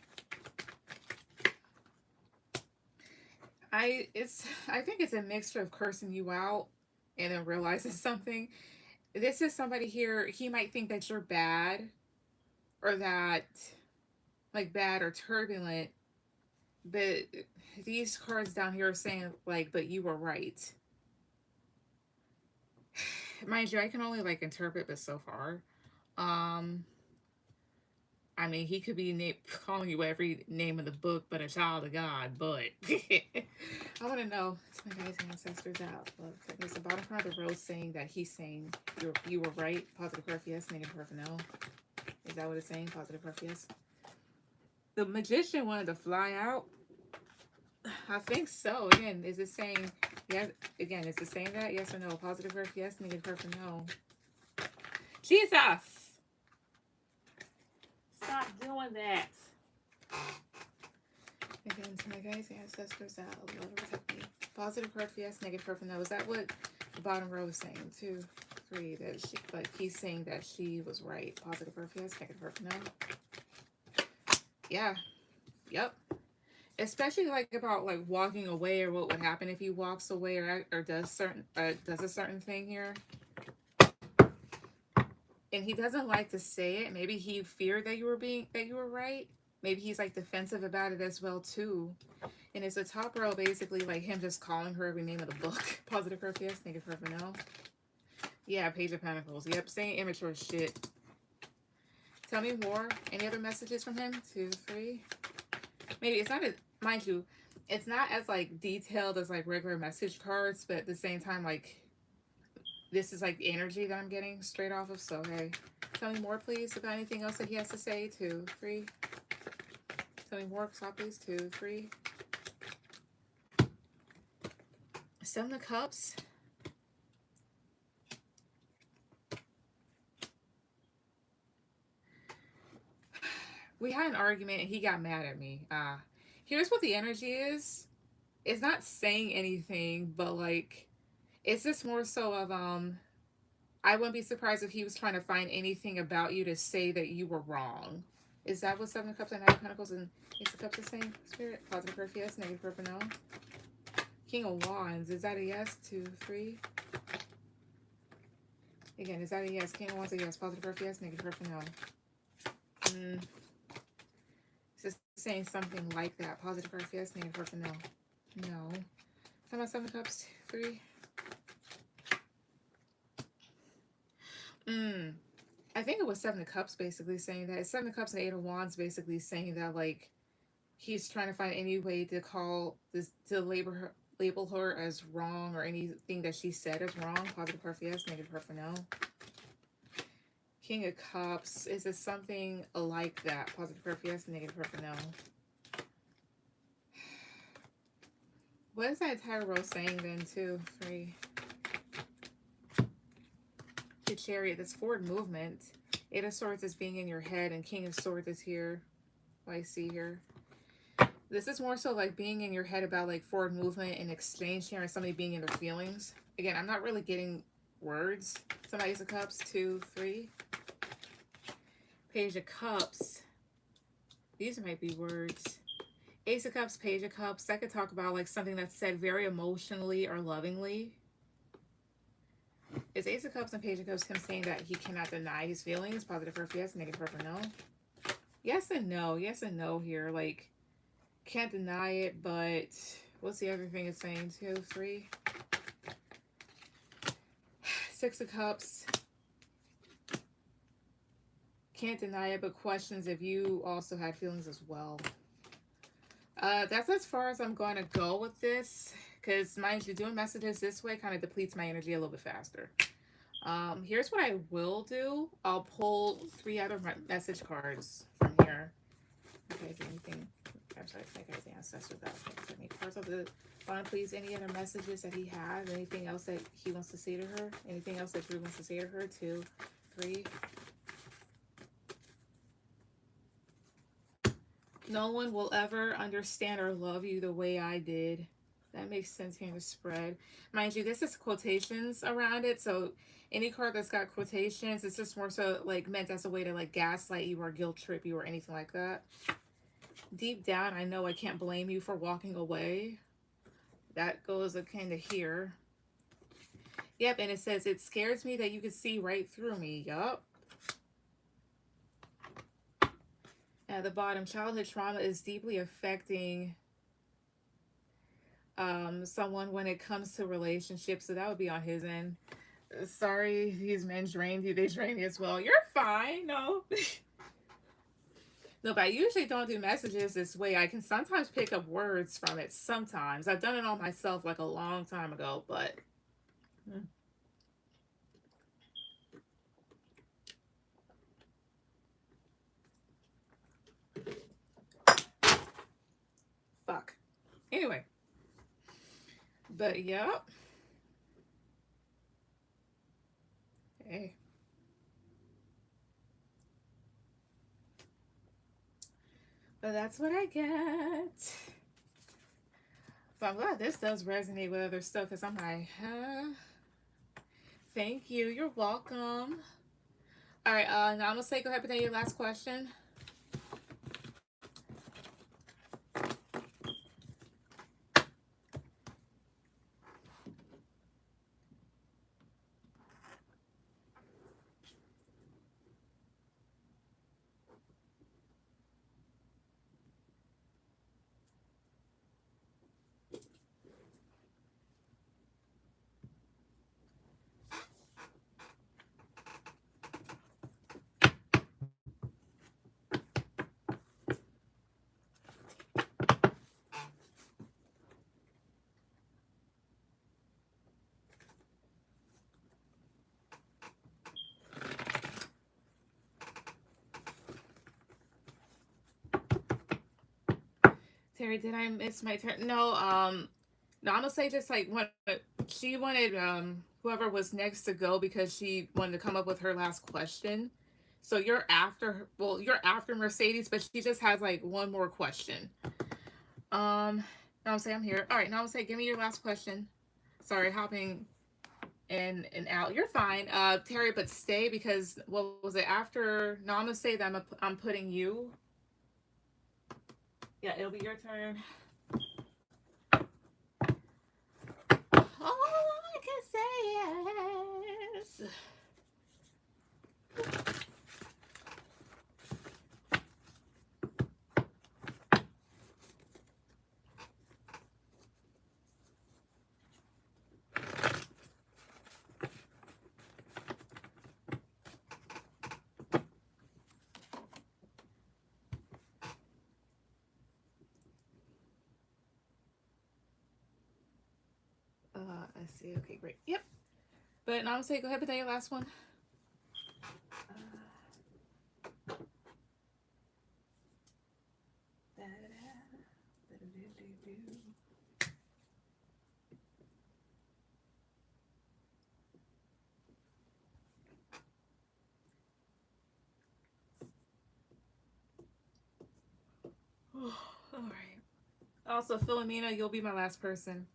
I think it's a mixture of cursing you out and then realizing something. This is somebody here, he might think that you're bad or that, like, bad or turbulent, but these cards down here are saying, like, but you were right. Mind you, I can only, like, interpret this so far. I mean, he could be calling you every name of the book but a child of God, but I want to know, it's my guys' ancestors out. Look, there's the bottom part of the rose saying that he's saying you were right. Positive card for yes, negative card for no. Is that what it's saying? Positive card for yes. The Magician wanted to fly out. I think so. Again, is it saying, yeah, again, is it saying that? Yes or no? Positive card for yes, negative card for no. Jesus! Stop doing that. Again, to my guys, ancestors out. Love and protect me. Positive card for yes, negative card for no. Is that what the bottom row is saying? 2, 3. That she, like, he's saying that she was right. Positive card for yes, negative card for no. Yeah. Yep. Especially, like, about, like, walking away, or what would happen if he walks away or does a certain thing here. And he doesn't like to say it. Maybe he feared that you were right. Maybe he's, like, defensive about it as well too. And it's the top row basically like him just calling her every name of the book. Positive card for yes, negative card for no. Yeah, Page of Pentacles. Yep, saying immature shit. Tell me more. Any other messages from him? 2, 3. Maybe it's not as, mind you, it's not as, like, detailed as, like, regular message cards, but at the same time, like, this is, like, energy that I'm getting straight off of. So, hey, tell me more, please, about anything else that he has to say. 2, 3. Tell me more, stop, please. 2, 3. 7 of Cups. We had an argument and he got mad at me. Here's what the energy is. It's not saying anything, but, like, it's just more so of, I wouldn't be surprised if he was trying to find anything about you to say that you were wrong. Is that what 7 of Cups and 9 of Pentacles and Ace of Cups is saying? Spirit, positive card for yes, negative card for no. King of Wands, is that a yes? 2, 3. Again, is that a yes? King of Wands, a yes. Positive card for yes, negative card for no. It's just saying something like that. Positive card for yes, negative card for no. No. Some of 7 of Cups, 3. I think it was 7 of Cups basically saying that. It's 7 of Cups and 8 of Wands basically saying that, like, he's trying to find any way to call this, to label her as wrong, or anything that she said is wrong. Positive card for yes, negative card for no. King of Cups, is it something like that? Positive card for yes, negative card for no. What is that entire row saying then? 2, 3. The Chariot, that's forward movement. 8 of Swords is being in your head, and King of Swords is here. What I see here. This is more so like being in your head about, like, forward movement and exchange here, and somebody being in their feelings. Again, I'm not really getting words. Some Ace of Cups, 2, 3. Page of Cups. These might be words. Ace of Cups, Page of Cups. That could talk about, like, something that's said very emotionally or lovingly. Is Ace of Cups and Page of Cups him saying that he cannot deny his feelings? Positive card for yes, negative card for no. Yes and no. Yes and no here. Like, can't deny it, but what's the other thing it's saying? 2, 3. 6 of Cups. Can't deny it, but questions if you also had feelings as well. That's as far as I'm going to go with this, because, mind you, doing messages this way kind of depletes my energy a little bit faster. Here's what I will do. I'll pull 3 other message cards from here. Okay, is there anything? I'm sorry, I think I ancestors without any cards of the bottom, please. Any other messages that he has? Anything else that he wants to say to her? Anything else that Drew wants to say to her? 2, 3. No one will ever understand or love you the way I did. That makes sense here in the spread. Mind you, this is quotations around it, so any card that's got quotations, it's just more so like meant as a way to like gaslight you or guilt trip you or anything like that. Deep down, I know I can't blame you for walking away. That goes kind of here. Yep, and it says, it scares me that you can see right through me. Yup. At the bottom, childhood trauma is deeply affecting someone when it comes to relationships. So that would be on his end. Sorry, these men drained you. They drained you as well. You're fine. No. No, but I usually don't do messages this way. I can sometimes pick up words from it. Sometimes. I've done it on myself like a long time ago, but... Fuck. Anyway. But, yep. Hey. But that's what I get. But I'm glad this does resonate with other stuff, because I'm like, huh? Thank you. You're welcome. All right, now I'm going to say, go ahead and put your last question. Terry, did I miss my turn? No, no, I'm gonna say just like when she wanted whoever was next to go because she wanted to come up with her last question. So you're after well, you're after Mercedes, but she just has like one more question. Now I'm saying I'm here. All right, now I'm saying give me your last question. Sorry, hopping in and out. You're fine, Terry, but stay because what was it after? No, I'm gonna say that I'm putting you. Yeah, it'll be your turn. All I can say is. I see. Okay, great. Yep. But now I'm say go ahead and tell your last one. All right. Also, Philomena, you'll be my last person.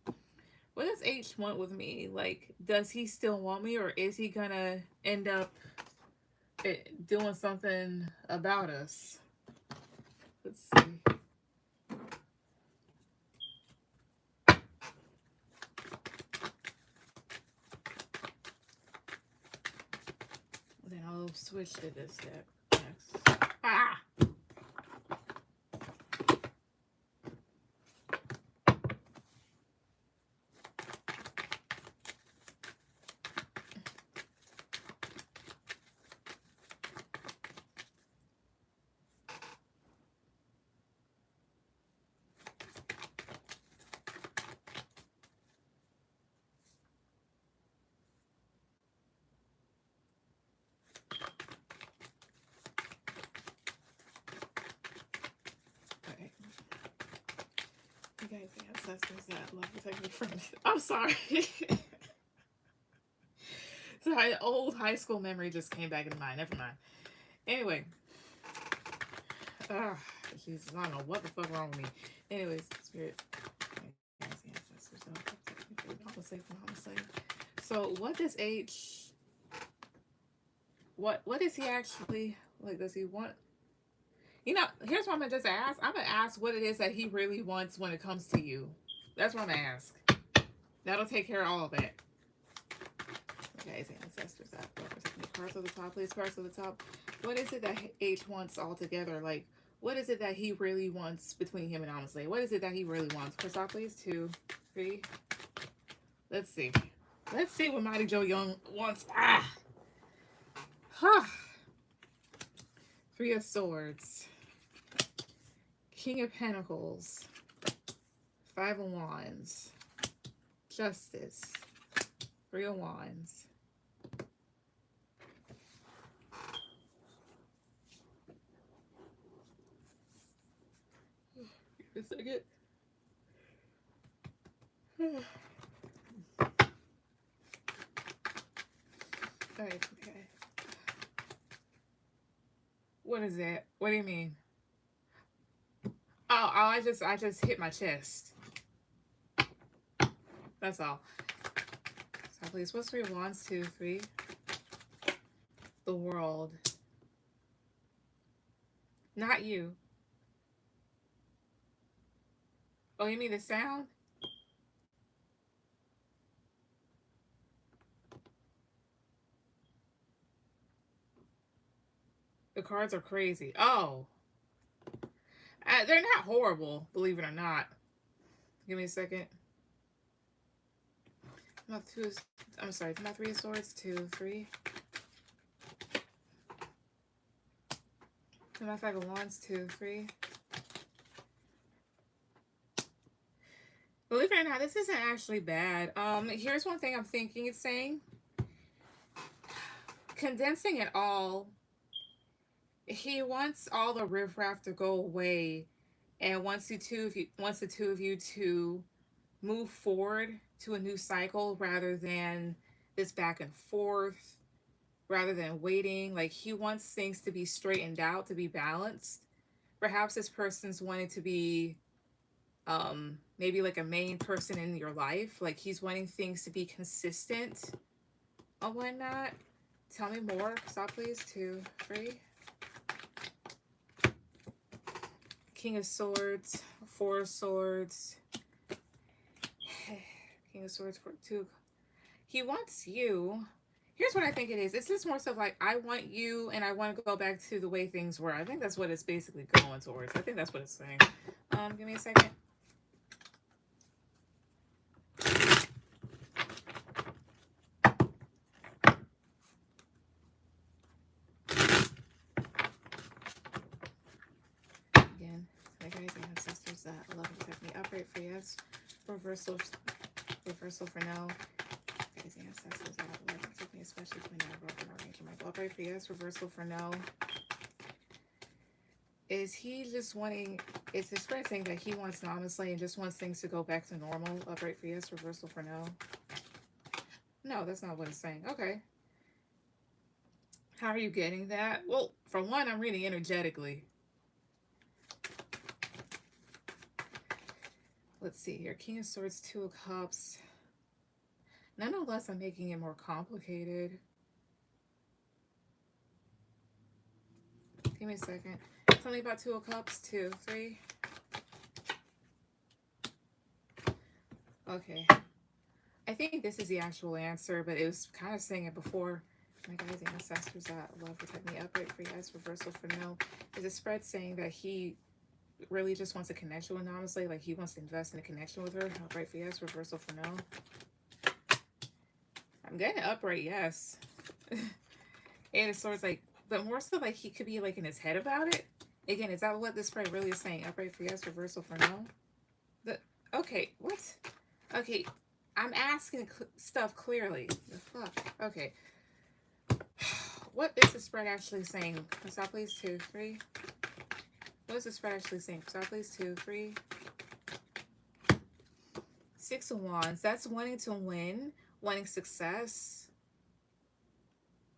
What does H want with me? Like, does he still want me, or is he gonna end up doing something about us? Let's see. Then I'll switch to this deck next. Ah! ancestors that love protect me from. I'm sorry. So an old high school memory just came back into mind. Never mind. Anyway. Jesus, I don't know what the fuck wrong with me. Anyways, spirit. Ancestors that love protect me from homicide. So what does H... What is he actually... Like, does he want... You know, here's what I'm going to just ask. I'm going to ask what it is that he really wants when it comes to you. That's what I'm going to ask. That'll take care of all of it. Okay, ancestors. Cards of the top, please. Cards of the top. What is it that H wants altogether? Like, what is it that he really wants between him and Honestly? What is it that he really wants? Cards off, please. 2, 3. Let's see. Let's see what Mighty Joe Young wants. Huh. 3 of Swords. King of Pentacles. 5 of Wands. Justice. 3 of Wands. Give a second. Alright, okay. What is that? What do you mean? Oh, I just hit my chest. That's all. So please, what's 3 of Wands? 2, 3. The World. Not you. Oh, you mean the sound? The cards are crazy. Oh. They're not horrible, believe it or not. Give me a second. Not 2 is... I'm sorry, not 3 of Swords. 2, 3. Not 5 of Wands. 2, 3. Believe it or not, this isn't actually bad. Here's one thing I'm thinking it's saying. Condensing it all, he wants all the riffraff to go away and wants the two of you to move forward to a new cycle rather than this back and forth, rather than waiting. Like, he wants things to be straightened out, to be balanced. Perhaps this person's wanting to be maybe like a main person in your life. Like, he's wanting things to be consistent or whatnot. Tell me more. Stop, please. 2, 3. King of Swords. 4 of Swords. King of Swords. 4, 2. He wants you. Here's what I think it is. It's just more so like, I want you and I want to go back to the way things were. I think that's what it's basically going towards. I think that's what it's saying. Give me a second. Ancestors that love and protect me. Upright for yes. Reversal for no. Guys, ancestors that love and protect me, especially when they're broken or arranged. Upright for yes. Reversal for no. Is he just wanting? Is this spread saying that he wants honestly and just wants things to go back to normal? Upright for yes. Reversal for no. No, that's not what it's saying. Okay. How are you getting that? Well, for one, I'm reading energetically. Let's see here. King of Swords, 2 of Cups. Nonetheless, I'm making it more complicated. Give me a second. Tell me about 2 of Cups. 2, 3. Okay. I think this is the actual answer, but it was kind of saying it before. My guys, ancestors that love protect me. Upright for yes. Reversal for no. Is a spread saying that he really just wants a connection with, honestly, like he wants to invest in a connection with her. Upright for yes. Reversal for no. I'm getting upright yes. And of Swords, like, but more so like he could be like in his head about it. Again, is that what this spread really is saying? Upright for yes. Reversal for no. Okay, what? Okay, I'm asking stuff clearly. The fuck. Okay. What is the spread actually saying? Stop, please. 2, 3. What is the spread actually saying? Stop, please. 2, 3. Six of Wands, that's wanting to win, wanting success,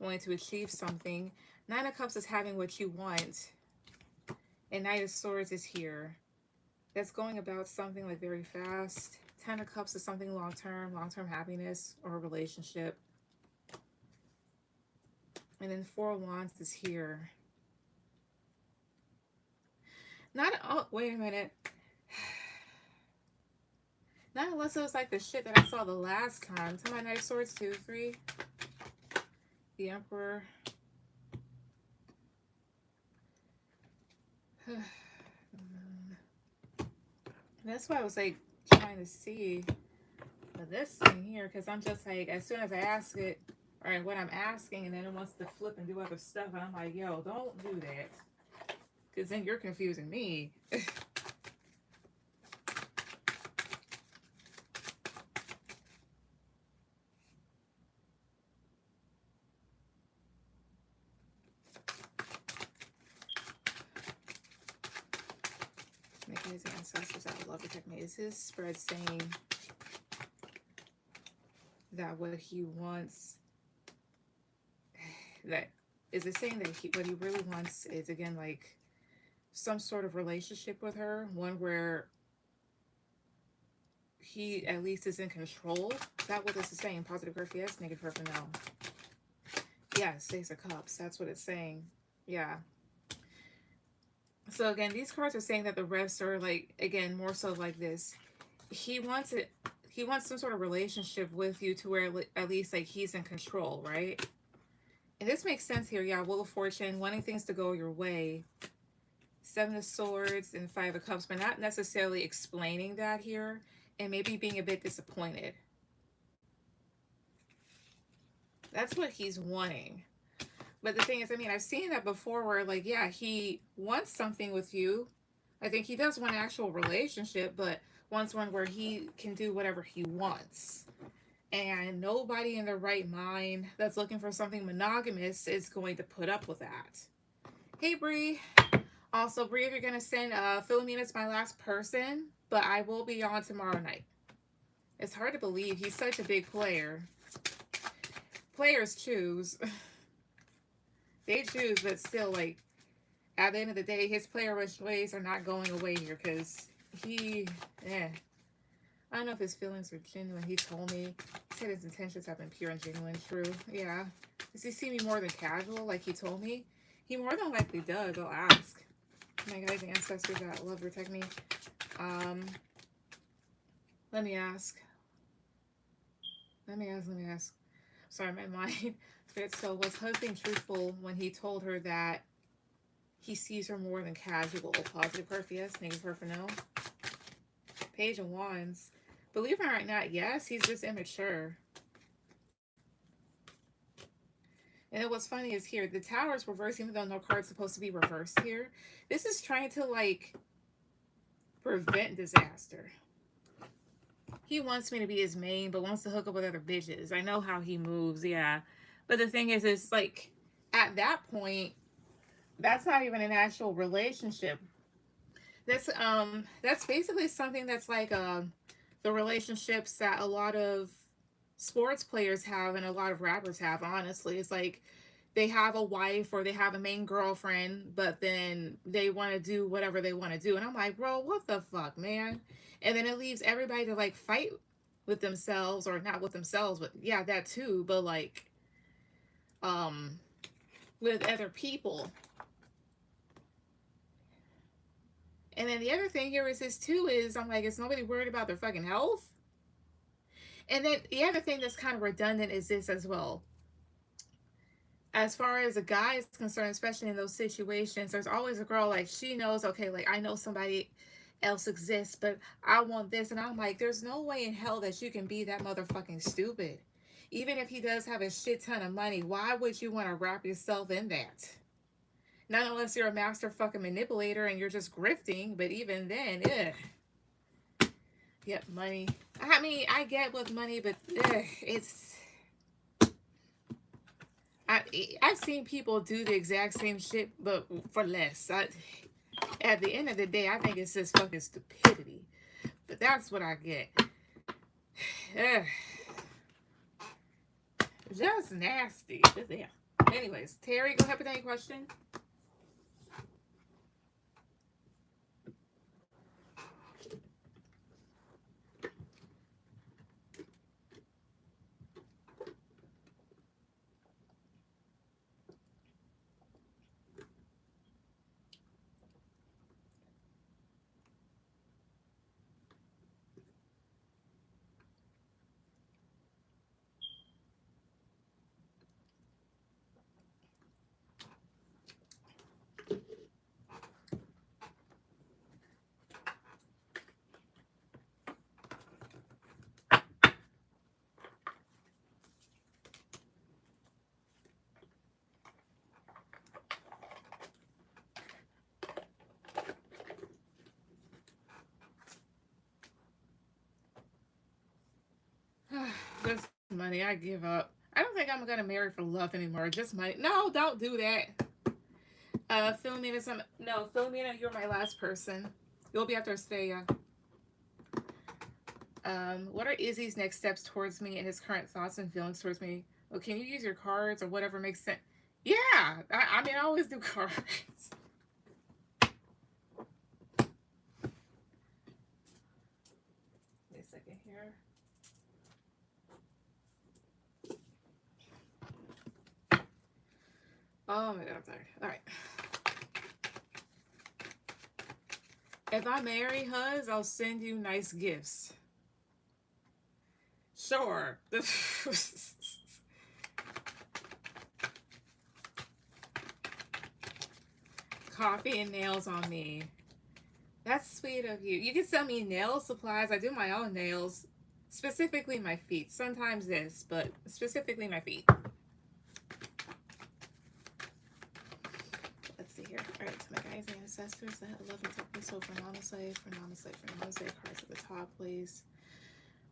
wanting to achieve something. Nine of Cups is having what you want. And Knight of Swords is here. That's going about something like very fast. Ten of Cups is something long-term happiness or a relationship. And then Four of Wands is here. Not, oh, wait a minute. Not unless it was like the shit that I saw the last time. To my Knight of Swords, 2, 3. The Emperor. That's why I was like trying to see this thing here, because I'm just like, as soon as I ask it, or what I'm asking, and then it wants to flip and do other stuff, and I'm like, yo, don't do that, because then you're confusing me. Making his ancestors out of love protect me. Is his spread saying that what he wants, that is it saying that what he really wants is, again, like some sort of relationship with her, one where he at least is in control? Is that what this is saying? Positive growth, yes. Negative growth, no. Yes, Ace of Cups. That's what it's saying. Yeah. So again, these cards are saying that the rest are like, again, more so like this. He wants it. He wants some sort of relationship with you to where at least like he's in control, right? And this makes sense here. Yeah, Wheel of Fortune, wanting things to go your way. Seven of Swords and Five of Cups, but not necessarily explaining that here, and maybe being a bit disappointed. That's what he's wanting. But the thing is, I mean, I've seen that before where, like, yeah, he wants something with you. I think he does want an actual relationship, but wants one where he can do whatever he wants. And nobody in their right mind that's looking for something monogamous is going to put up with that. Hey, Bree. Also, Bree, if you're going to send Philomena's my last person, but I will be on tomorrow night. It's hard to believe. He's such a big player. Players choose. They choose, but still, like, at the end of the day, his player ways are not going away here, because he, I don't know if his feelings are genuine. He told me, he said his intentions have been pure and genuine. True. Yeah. Does he see me more than casual, like he told me? He more than likely does. I'll ask. My guys and ancestors that love protect me. Let me ask. Let me ask. Sorry, my mind. So was husband truthful when he told her that he sees her more than casual? Positive perf, yes. Negative perf, no. Page of Wands. Believe it or not, yes, he's just immature. And then what's funny is here, the Tower is reversed, even though no card's supposed to be reversed here. This is trying to, like, prevent disaster. He wants me to be his main, but wants to hook up with other bitches. I know how he moves, yeah. But the thing is, it's like, at that point, that's not even an actual relationship. That's basically something that's like the relationships that a lot of sports players have and a lot of rappers have, honestly. It's like they have a wife or they have a main girlfriend, but then they want to do whatever they want to do. And I'm like, bro, what the fuck, man? And then it leaves everybody to like fight with themselves, or not with themselves, but yeah, that too, but like with other people. And then the other thing here is this too is, I'm like, is nobody worried about their fucking health? And then the other thing that's kind of redundant is this as well. As far as a guy is concerned, especially in those situations, there's always a girl, like, she knows, okay, like, I know somebody else exists, but I want this. And I'm like, there's no way in hell that you can be that motherfucking stupid. Even if he does have a shit ton of money, why would you want to wrap yourself in that? Not unless you're a master fucking manipulator and you're just grifting, but even then, Yep, money. I mean, I get with money, but it's... I've seen people do the exact same shit, but for less. At the end of the day, I think it's just fucking stupidity. But that's what I get. Ugh, just nasty. Just, yeah. Anyways, Terry, go ahead with any question. Just money. I give up. I don't think I'm gonna marry for love anymore. Just money. No, don't do that. Philomena, no, Philomena, you're my last person. You'll be after Aspeya. What are Izzy's next steps towards me and his current thoughts and feelings towards me? Well, can you use your cards or whatever makes sense? Yeah, I mean, I always do cards. Wait a second here. Oh my god, I'm tired. All right. If I marry Huz, I'll send you nice gifts. Sure. Coffee and nails on me. That's sweet of you. You can sell me nail supplies. I do my own nails, specifically my feet. Sometimes this, but specifically my feet. Let's see here. All right, so my guys and ancestors that love and talk me so for Mama Slave, for Mama Slave, for Mama Slave. Cards at the top, please.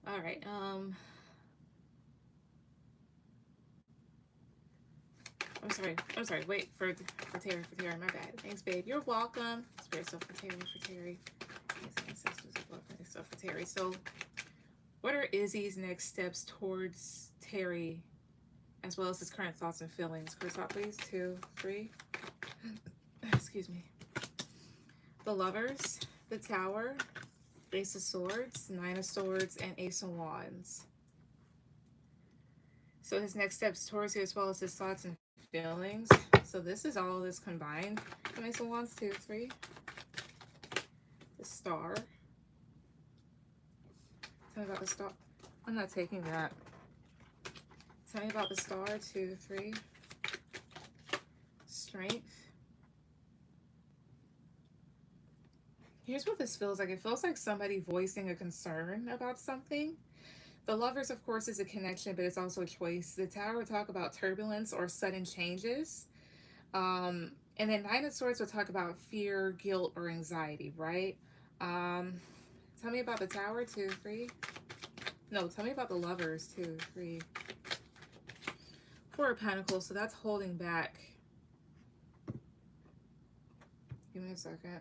All right. I'm sorry. Wait for Terry. For Terry. My bad. Thanks, babe. You're welcome. Spirit stuff for Terry. For Terry. Ancestors love stuff for Terry. So, what are Izzy's next steps towards Terry, as well as his current thoughts and feelings? Chris, please. 2, 3. Excuse me. The Lovers, the Tower, Ace of Swords, 9 of Swords, and Ace of Wands. So his next steps towards you, as well as his thoughts and feelings. So this is all this combined. Ace of Wands, 2, 3. The Star. Tell me about the Star. I'm not taking that. Tell me about the Star, 2, 3. Strength. Here's what this feels like. It feels like somebody voicing a concern about something. The Lovers, of course, is a connection, but it's also a choice. The Tower will talk about turbulence or sudden changes. And then 9 of Swords will talk about fear, guilt, or anxiety, right? Tell me about the Tower, 2, 3. No, tell me about the Lovers, 2, 3. 4 of Pentacles, so that's holding back. Give me a second.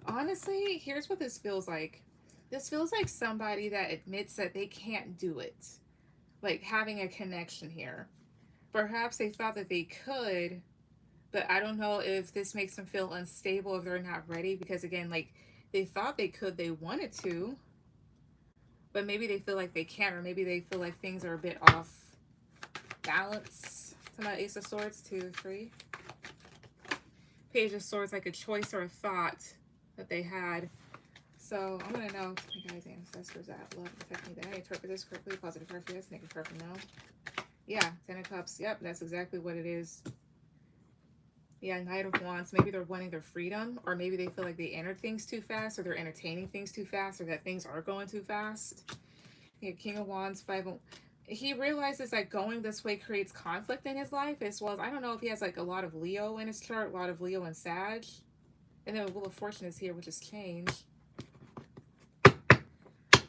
Honestly, here's what this feels like. This feels like somebody that admits that they can't do it. Like having a connection here. Perhaps they thought that they could, but I don't know if this makes them feel unstable if they're not ready, because again, like they thought they could, they wanted to, but maybe they feel like they can't, or maybe they feel like things are a bit off balance. So my Ace of Swords, 2, 3. Page of Swords, like a choice or a thought that they had. So I'm gonna know my guys' ancestors that love and protect me. Did I interpret this correctly? Positive card for yes, negative card for no. Yeah, 10 of Cups. Yep, that's exactly what it is. Yeah, Knight of Wands. Maybe they're wanting their freedom, or maybe they feel like they enter things too fast, or they're entertaining things too fast, or that things are going too fast. Yeah, King of Wands, 5 of... He realizes that going this way creates conflict in his life, as well as, I don't know if he has like a lot of Leo in his chart, a lot of Leo and Sag. And then Wheel of Fortune is here, which is change.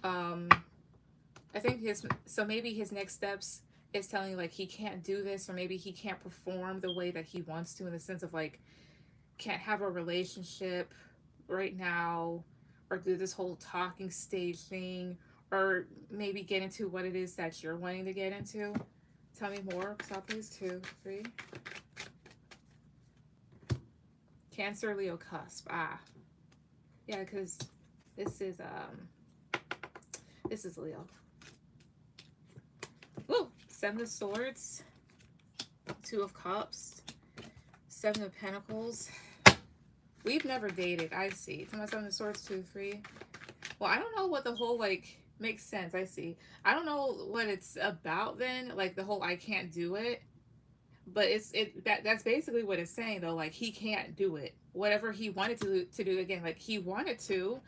I think so maybe his next steps is telling you like he can't do this, or maybe he can't perform the way that he wants to, in the sense of like can't have a relationship right now, or do this whole talking stage thing, or maybe get into what it is that you're wanting to get into. Tell me more. So please, 2, 3. Cancer, Leo, cusp. Ah, yeah, because this is Leo. Woo! 7 of Swords, 2 of Cups, 7 of Pentacles. We've never dated. I see. 7 of Swords, 2, 3. Well, I don't know what the whole, like, makes sense. I see. I don't know what it's about then, like the whole I can't do it. But that's basically what it's saying though. Like, he can't do it. Whatever he wanted to do again, like he wanted to,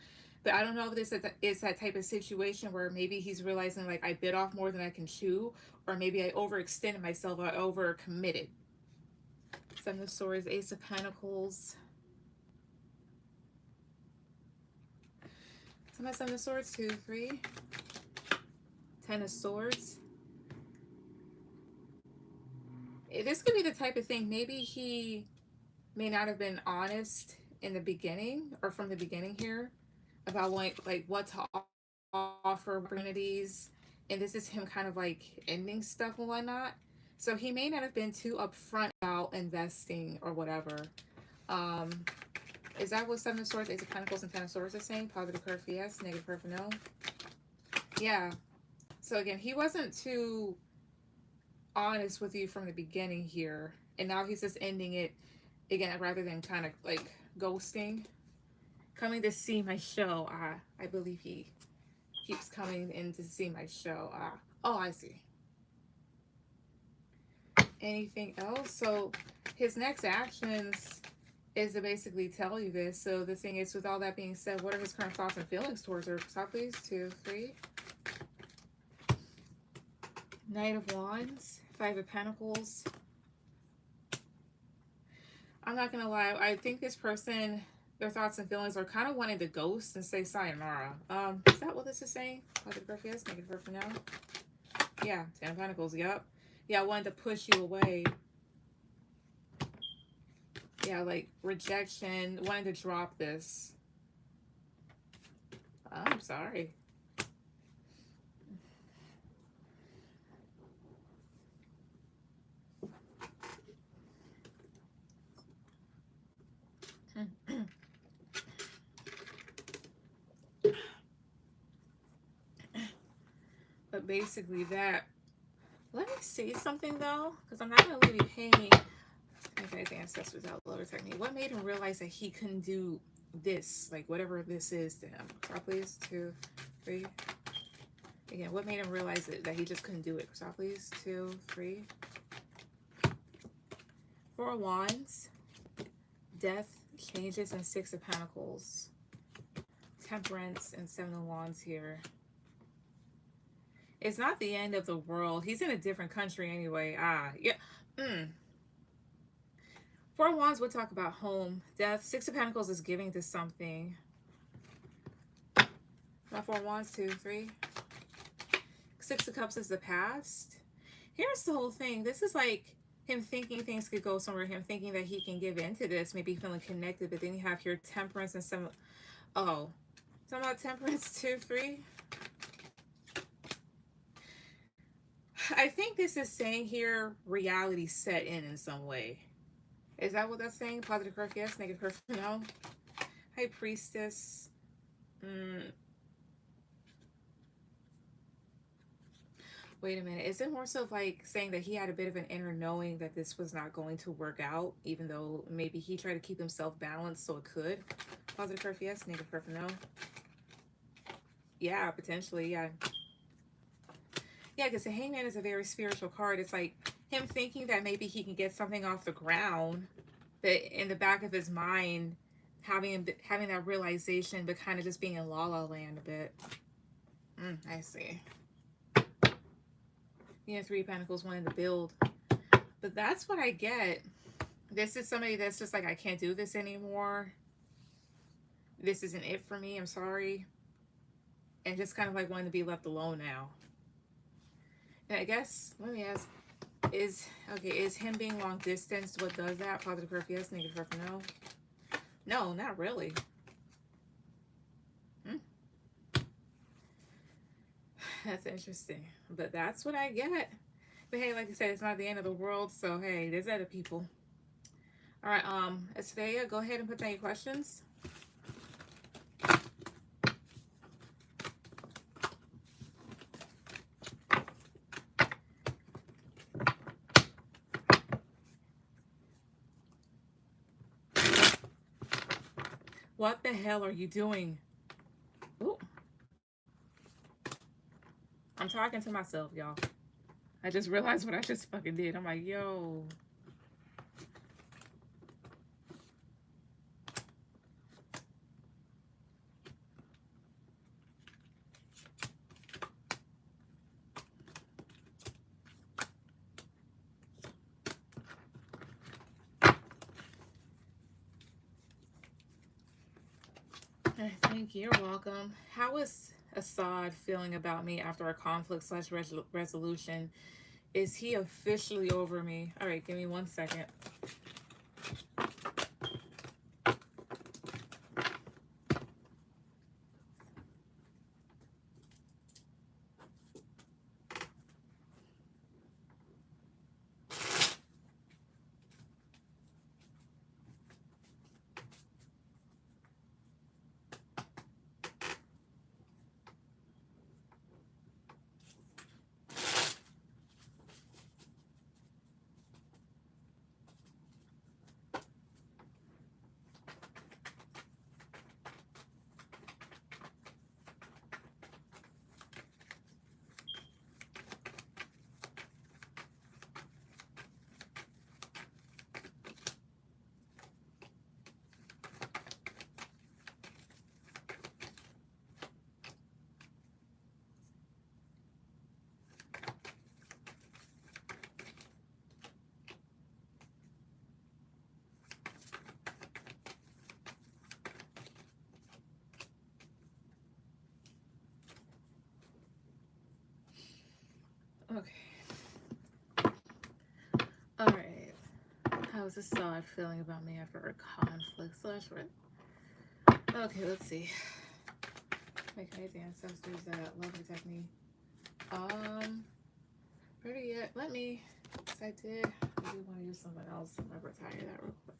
but I don't know if this is that type of situation where maybe he's realizing like I bit off more than I can chew, or maybe I overextended myself, I over committed. 7 of Swords, Ace of Pentacles. 7 of Swords, 2, 3. 10 of Swords. This could be the type of thing, maybe he may not have been honest in the beginning, or from the beginning here, about what to offer opportunities, and this is him kind of like ending stuff and whatnot. So he may not have been too upfront about investing or whatever. Is that what 7 of Swords, Ace of Pentacles, and 10 of Swords are saying? Positive card for yes, negative card for no. Yeah. So again, he wasn't too honest with you from the beginning here, and now he's just ending it again, rather than kind of like ghosting. Coming to see my show. I believe he keeps coming in to see my show. Oh, I see. Anything else? So his next actions is to basically tell you this. So the thing is, with all that being said, what are his current thoughts and feelings towards her? Stop, please. 2, 3. Knight of Wands, 5 of Pentacles. I'm not gonna lie, I think this person, their thoughts and feelings are kind of wanting to ghost and say sayonara. Is that what this is saying? Positive growth, yes, negative growth for now. Yeah, 10 of Pentacles, yep. Yeah, I wanted to push you away. Yeah, like rejection, wanting to drop this. I'm sorry. But basically that. Let me see something though, because I'm not going to leave you hanging. You guys, ancestors out, lower technique. What made him realize that he couldn't do this, like whatever this is to him? Stop, please. 2, 3. Again, what made him realize that he just couldn't do it? Stop, please. 2, 3. 4 of Wands, Death, Changes, and 6 of Pentacles. Temperance and 7 of Wands here. It's not the end of the world. He's in a different country anyway. Yeah. 4 of Wands would talk about home. Death. 6 of Pentacles is giving to something. Not 4 of Wands. 2, 3. 6 of Cups is the past. Here's the whole thing. This is like him thinking things could go somewhere. Him thinking that he can give into this. Maybe feeling connected. But then you have here Temperance and some... Oh. Talking about Temperance. 2, 3. I think this is saying here reality set in some way. Is that what that's saying? Positive curve, yes. Negative curve, no. High Priestess. Wait a minute. Is it more so like saying that he had a bit of an inner knowing that this was not going to work out, even though maybe he tried to keep himself balanced so it could? Positive curve, yes. Negative curve, no. Yeah, potentially, yeah. Yeah, because the Hangman is a very spiritual card. It's like him thinking that maybe he can get something off the ground, but in the back of his mind, having that realization, but kind of just being in la la land a bit. I see. Yeah, 3 of Pentacles wanting to build. But that's what I get. This is somebody that's just like, I can't do this anymore. This isn't it for me. I'm sorry. And just kind of like wanting to be left alone now. And I guess, let me ask, is him being long distance what does that? Positive curve, yes. Negative curve, no. No, not really. Hmm, that's interesting. But that's what I get. But hey, like I said, it's not the end of the world. So hey, there's other people. All right, Estefania, go ahead and put down your questions. What the hell are you doing? Ooh, I'm talking to myself, y'all. I just realized what I just fucking did. I'm like, yo. Thank you. You're welcome. How is Assad feeling about me after a conflict slash resolution? Is he officially over me? All right, give me 1 second. Okay. All right. How's Assad feeling about me after a conflict slash Okay, let's see. Make amazing ancestors that love and protect me. Um, Pretty yet. Let me. Cause I do want to use someone else. I'm gonna retire that real quick.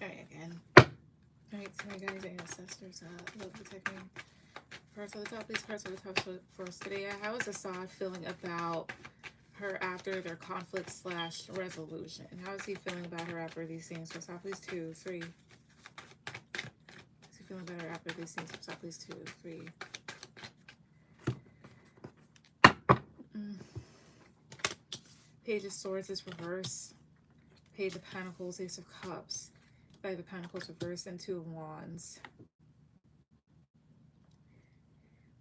Alright, again. Alright, so my guys, ancestors, love protect me. First at the top, please. First at the top for us today. How is Assad feeling about her after their conflict slash resolution? How is he feeling about her after these things? First off, please. 2, 3. Is he feeling better after these things? First off, please. 2, 3. Page of Swords is reverse. Page of Pentacles, Ace of Cups. Five of Pentacles reversed, and Two of Wands.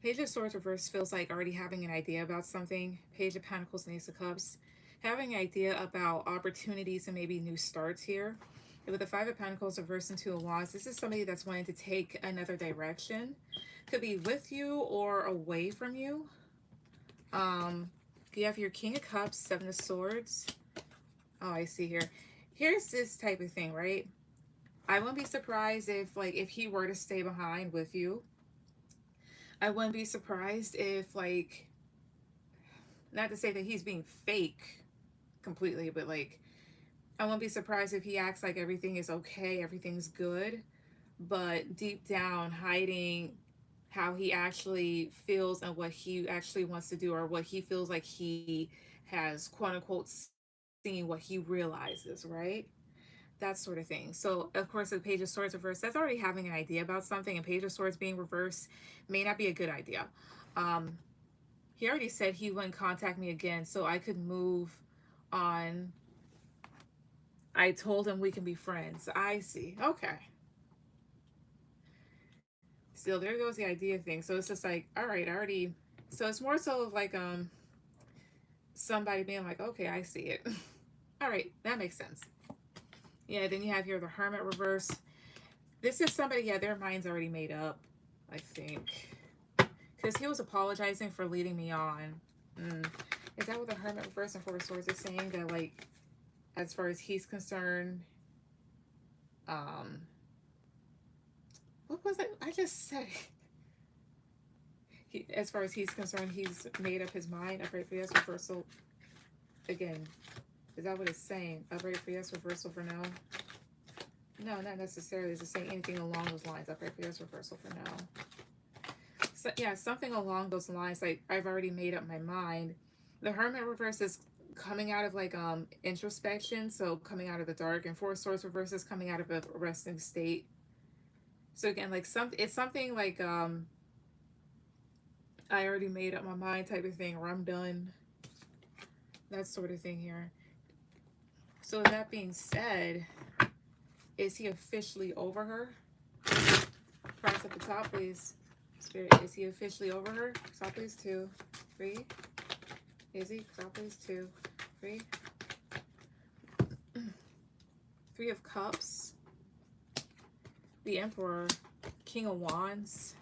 Page of Swords reverse feels like already having an idea about something. Page of Pentacles and Ace of Cups, having an idea about opportunities and maybe new starts here. And with the Five of Pentacles reversed and Two of Wands, this is somebody that's wanting to take another direction. Could be with you or away from you. You have your King of Cups, Seven of Swords. Oh, I see here. Here's this type of thing, right? I wouldn't be surprised if he were to stay behind with you. I wouldn't be surprised if, like, not to say that he's being fake completely, but like, I won't be surprised if he acts like everything is okay, everything's good, but deep down hiding how he actually feels and what he actually wants to do, or what he feels like he has quote unquote seeing what he realizes, right? That sort of thing. So, of course, the Page of Swords reversed, that's already having an idea about something, and Page of Swords being reversed may not be a good idea. Um, he already said he wouldn't contact me again, so I could move on. I told him we can be friends. I see. Okay. Still, there goes the idea thing. So it's just like, all right, I already. So it's more so of like somebody being like, okay, I see it. All right, that makes sense. Yeah, then you have here the Hermit reverse. This is somebody, yeah, their mind's already made up, I think. Because he was apologizing for leading me on. Mm. Is that what the Hermit reverse and Four of Swords is saying? That, like, as far as he's concerned, um, what was it? I just said as far as he's concerned, he's made up his mind. Upright for yes, reversal. Again, is that what it's saying? Upright for yes, reversal for no? No, not necessarily. Is it saying anything along those lines? Upright for yes, reversal for no? So, yeah, something along those lines. Like, I've already made up my mind. The Hermit reverse is coming out of like introspection, so coming out of the dark, and Four of Swords reverse is coming out of a resting state. So again, like it's something like I already made up my mind type of thing, or I'm done. That sort of thing here. So with that being said, is he officially over her? Price at the top, please. Spirit, is he officially over her? Top, please. 2, 3. Is he? Top, please. 2, 3. 3 of Cups. The Emperor. King of Wands.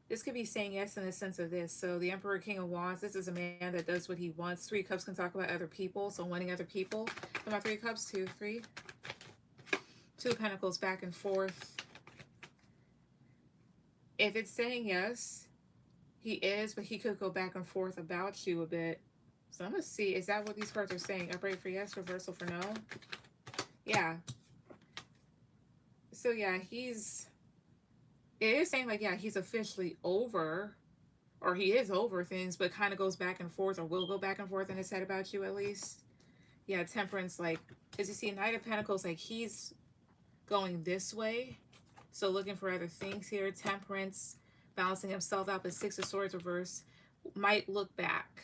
This could be saying yes in the sense of this. So the Emperor, King of Wands, this is a man that does what he wants. 3 Cups can talk about other people, so wanting other people. Come on, 3 Cups, 2, 3. 2 of Pentacles, back and forth. If it's saying yes, he is, but he could go back and forth about you a bit. So I'm going to see, is that what these cards are saying? Upright for yes, reversal for no? Yeah. So yeah, it is saying like, yeah, he's officially over, or he is over things, but kind of goes back and forth, or will go back and forth in his head about you at least. Yeah, Temperance, like, as you see, Knight of Pentacles, like, he's going this way. So looking for other things here. Temperance, balancing himself out, but 6 of Swords reverse, might look back.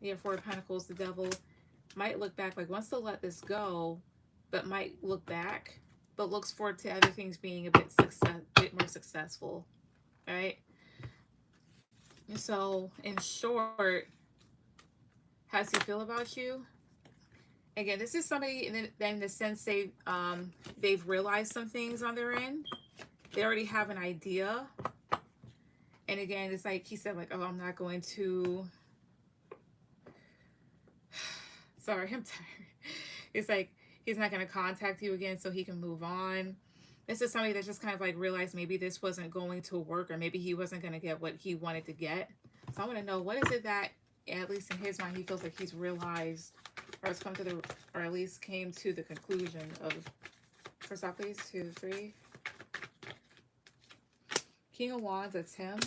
Yeah, 4 of Pentacles, the Devil, might look back, like, wants to let this go, but might look back, but looks forward to other things being a bit more successful, right? So, in short, how does he feel about you? Again, this is somebody in the sense they've realized some things on their end. They already have an idea. And again, it's like he said, like, oh, I'm not going to... Sorry, I'm tired. It's like he's not going to contact you again so he can move on. This is somebody that just kind of like realized maybe this wasn't going to work, or maybe he wasn't going to get what he wanted to get. So I want to know, what is it that, at least in his mind, he feels like he's realized, or has come to the, or at least came to the conclusion of. First off, please, 2, 3. King of Wands, that's him.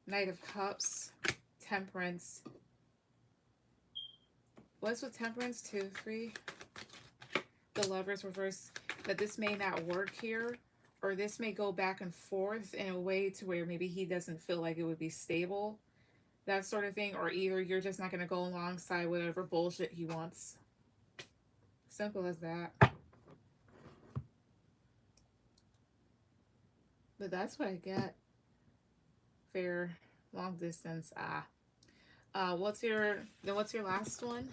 Knight of Cups, Temperance. What's with Temperance? 2, 3. The Lovers reverse. That this may not work here, or this may go back and forth in a way to where maybe he doesn't feel like it would be stable. That sort of thing. Or either you're just not going to go alongside whatever bullshit he wants. Simple as that. But that's what I get. Fair. Long distance. What's your last one?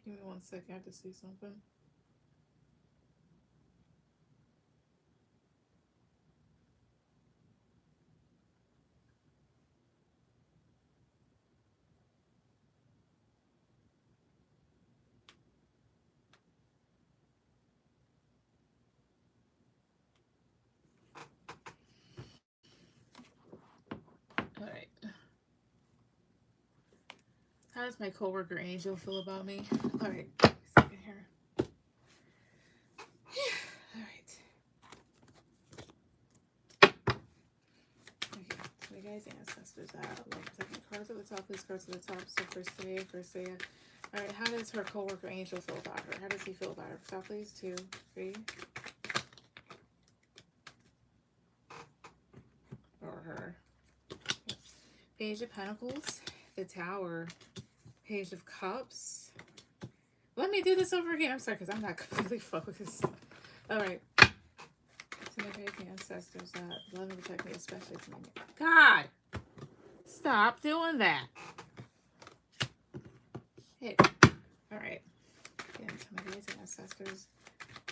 Give me 1 second. I have to see something. All right. How does my coworker Angel feel about me? All right. Second here. All right. Okay. So my guys' ancestors out. Like taking cards at the top. Please cards at the top. So first today. All right. How does her coworker Angel feel about her? How does he feel about her? Top, please. 2, 3. Or her. Page of Pentacles. The Tower. Page of Cups. Let me do this over again. I'm sorry, because I'm not completely focused. All right. To my great ancestors that love and protect me, especially to my God! Stop doing that. Hey. All right. Again, to my great ancestors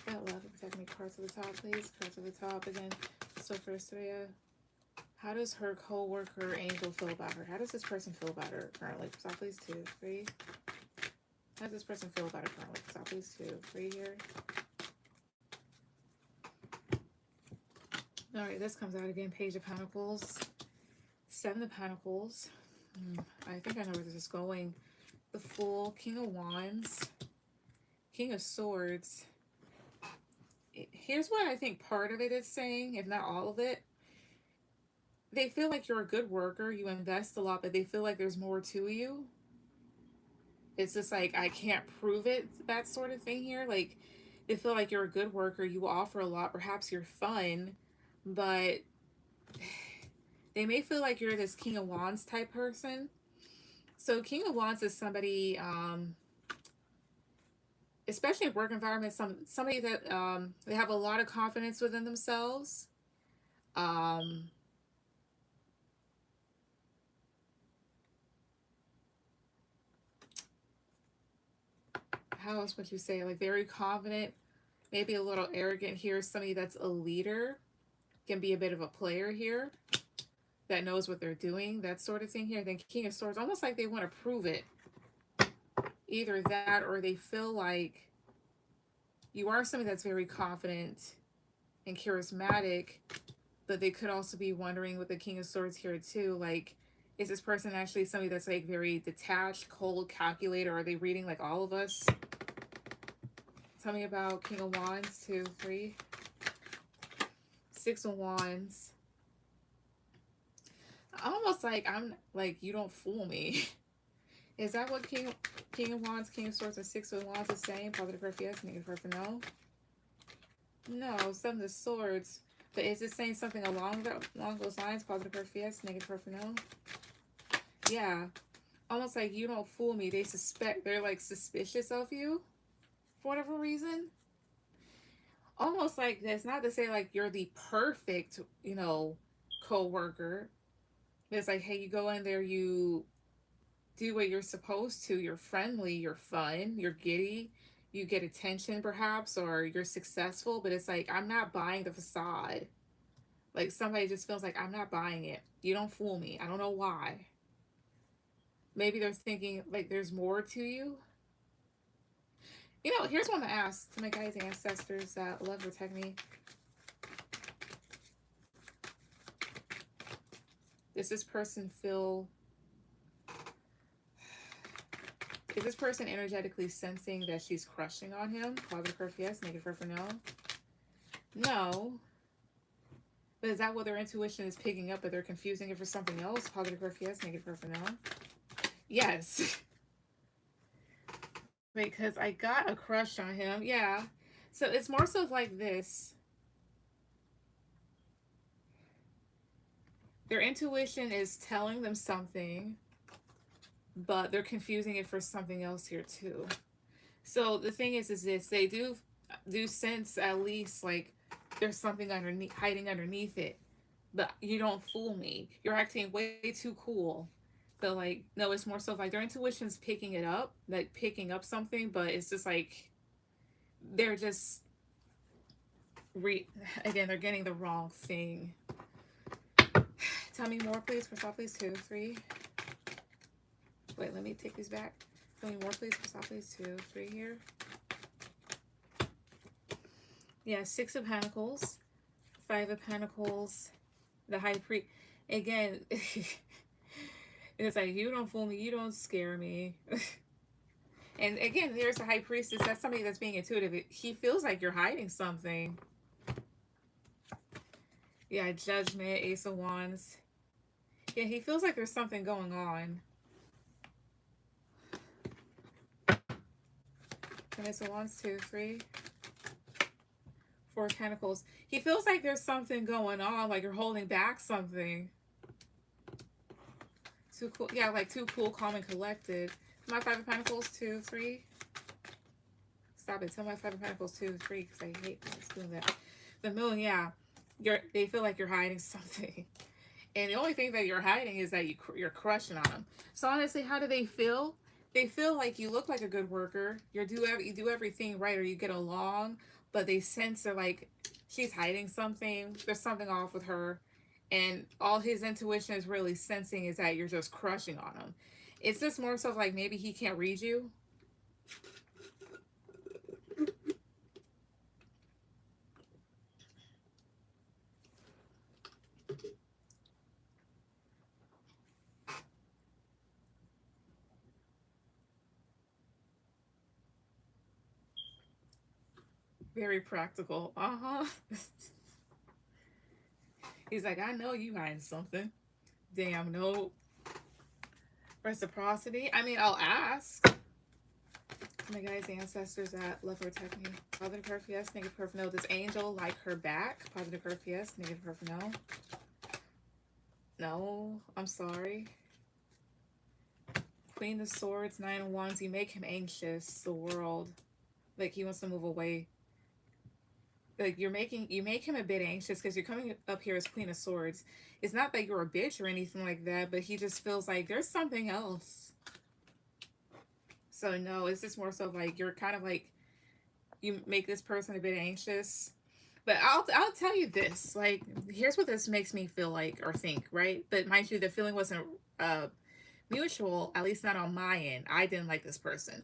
that love and protect me. Cards at the top, please. Cards at the top again. So first, how does her co-worker Angel feel about her? How does this person feel about her currently? Stop, please. 2, 3. How does this person feel about her currently? Stop, please. 2, 3 here. All right, this comes out again. Page of Pentacles. 7 of Pentacles. I think I know where this is going. The Fool. King of Wands. King of Swords. Here's what I think part of it is saying, if not all of it. They feel like you're a good worker. You invest a lot, but they feel like there's more to you. It's just like, I can't prove it, that sort of thing here. Like, they feel like you're a good worker. You offer a lot. Perhaps you're fun, but they may feel like you're this King of Wands type person. So King of Wands is somebody, especially in work environments, somebody that they have a lot of confidence within themselves. How else would you say? Like very confident, maybe a little arrogant here. Somebody that's a leader, can be a bit of a player here, that knows what they're doing, that sort of thing here. Then King of Swords, almost like they want to prove it. Either that or they feel like you are somebody that's very confident and charismatic, but they could also be wondering with the King of Swords here too, like, is this person actually somebody that's like very detached, cold, calculated, or are they reading like all of us? Tell me about King of Wands. 2, 3. 6 of Wands. Almost like I'm like, you don't fool me. Is that what King of Wands, King of Swords, and 6 of Wands is saying? Positive for yes, negative for no. No, 7 of Swords. But is it saying something along those lines? Positive for yes, negative for no. Yeah, almost like you don't fool me. They suspect, they're like suspicious of you for whatever reason. Almost like this, not to say like you're the perfect, co-worker. It's like, hey, you go in there, you do what you're supposed to. You're friendly, you're fun, you're giddy, you get attention perhaps, or you're successful. But it's like, I'm not buying the facade. Like somebody just feels like, I'm not buying it. You don't fool me. I don't know why. Maybe they're thinking like there's more to you. Here's one to ask to my guys' ancestors that love protect me. Does this person feel... Is this person energetically sensing that she's crushing on him? Positive for yes, negative for no. No. But is that what their intuition is picking up, but they're confusing it for something else? Positive for yes, negative for no. Yes. Wait, because I got a crush on him. Yeah. So it's more so like this. Their intuition is telling them something, but they're confusing it for something else here too. So the thing is this, they do sense at least like there's something hiding underneath it. But you don't fool me. You're acting way too cool. But like, no, it's more so like their intuition's picking it up, like picking up something, but it's just like they're just again, they're getting the wrong thing. Tell me more, please. For please. 2, 3. Wait, let me take these back. Tell me more, please. For please. 2, 3 here. Yeah, 6 of Pentacles, 5 of Pentacles, the High Priest. Again, it's like, you don't fool me, you don't scare me. And again, there's the High Priestess. That's somebody that's being intuitive. He feels like you're hiding something. Yeah, Judgment, Ace of Wands. Yeah, he feels like there's something going on. Ace of Wands, 2, 3. 4 of Pentacles. He feels like there's something going on, like you're holding back something. Too cool. Yeah, like too cool, calm, and collected. My 5 of Pentacles, 2, 3. Stop it. Tell my 5 of Pentacles, 2, 3, because I hate doing that. The Moon, yeah. They feel like you're hiding something. And the only thing that you're hiding is that you're crushing on them. So honestly, how do they feel? They feel like you look like a good worker. You do everything right, or you get along, but they sense they're like, she's hiding something. There's something off with her. And all his intuition is really sensing is that you're just crushing on him. It's just more so like maybe he can't read you. Very practical. He's like, I know you hiding something. Damn, no. Reciprocity. I mean, I'll ask. My guys, ancestors that love her, protect me. Positive curve, yes. Negative curve, no. Does Angel like her back? Positive curve, yes. Negative curve, no. No, I'm sorry. Queen of Swords, 9 of Wands. You make him anxious. The World. Like, he wants to move away. Like, you make him a bit anxious because you're coming up here as Queen of Swords. It's not that you're a bitch or anything like that, but he just feels like there's something else. So no, it's just more so like you're kind of like, you make this person a bit anxious. But I'll tell you this, like, here's what this makes me feel like or think, right? But mind you, the feeling wasn't mutual, at least not on my end. I didn't like this person.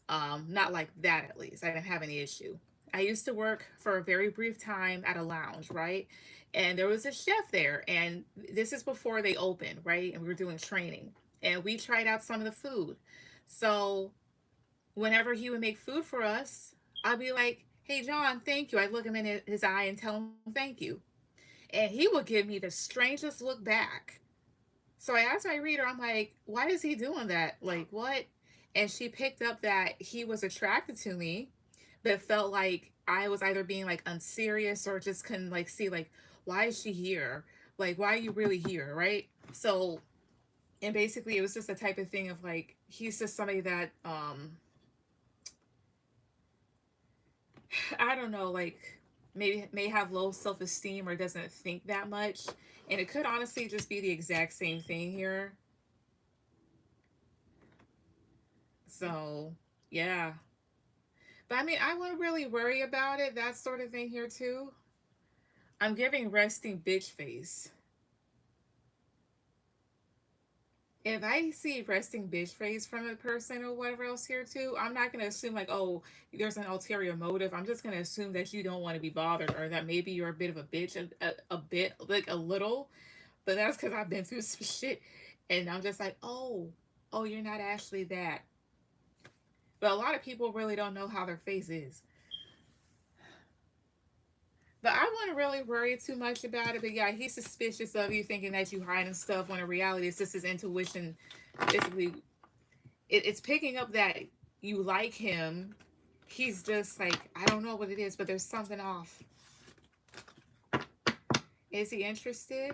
Not like that, at least. I didn't have any issue. I used to work for a very brief time at a lounge, right? And there was a chef there, and this is before they opened, right? And we were doing training, and we tried out some of the food. So whenever he would make food for us, I'd be like, "Hey, John, thank you." I'd look him in his eye and tell him thank you. And he would give me the strangest look back. So I asked my reader, I'm like, why is he doing that? Like, what? And she picked up that he was attracted to me, but felt like I was either being like unserious or just couldn't like see, like, why is she here? Like, why are you really here? Right? So, and basically it was just a type of thing of like, he's just somebody that, I don't know, like maybe may have low self-esteem or doesn't think that much. And it could honestly just be the exact same thing here. So, yeah. But I mean, I wouldn't really worry about it, that sort of thing here too. I'm giving resting bitch face. If I see resting bitch face from a person or whatever else here too, I'm not going to assume like, oh, there's an ulterior motive. I'm just going to assume that you don't want to be bothered, or that maybe you're a bit of a bitch, a bit, like a little. But that's because I've been through some shit. And I'm just like, oh, you're not actually that. But a lot of people really don't know how their face is. But I wouldn't really worry too much about it. But yeah, he's suspicious of you, thinking that you hiding stuff, when in reality it's just his intuition. Basically, it's picking up that you like him. He's just like, I don't know what it is, but there's something off. Is he interested?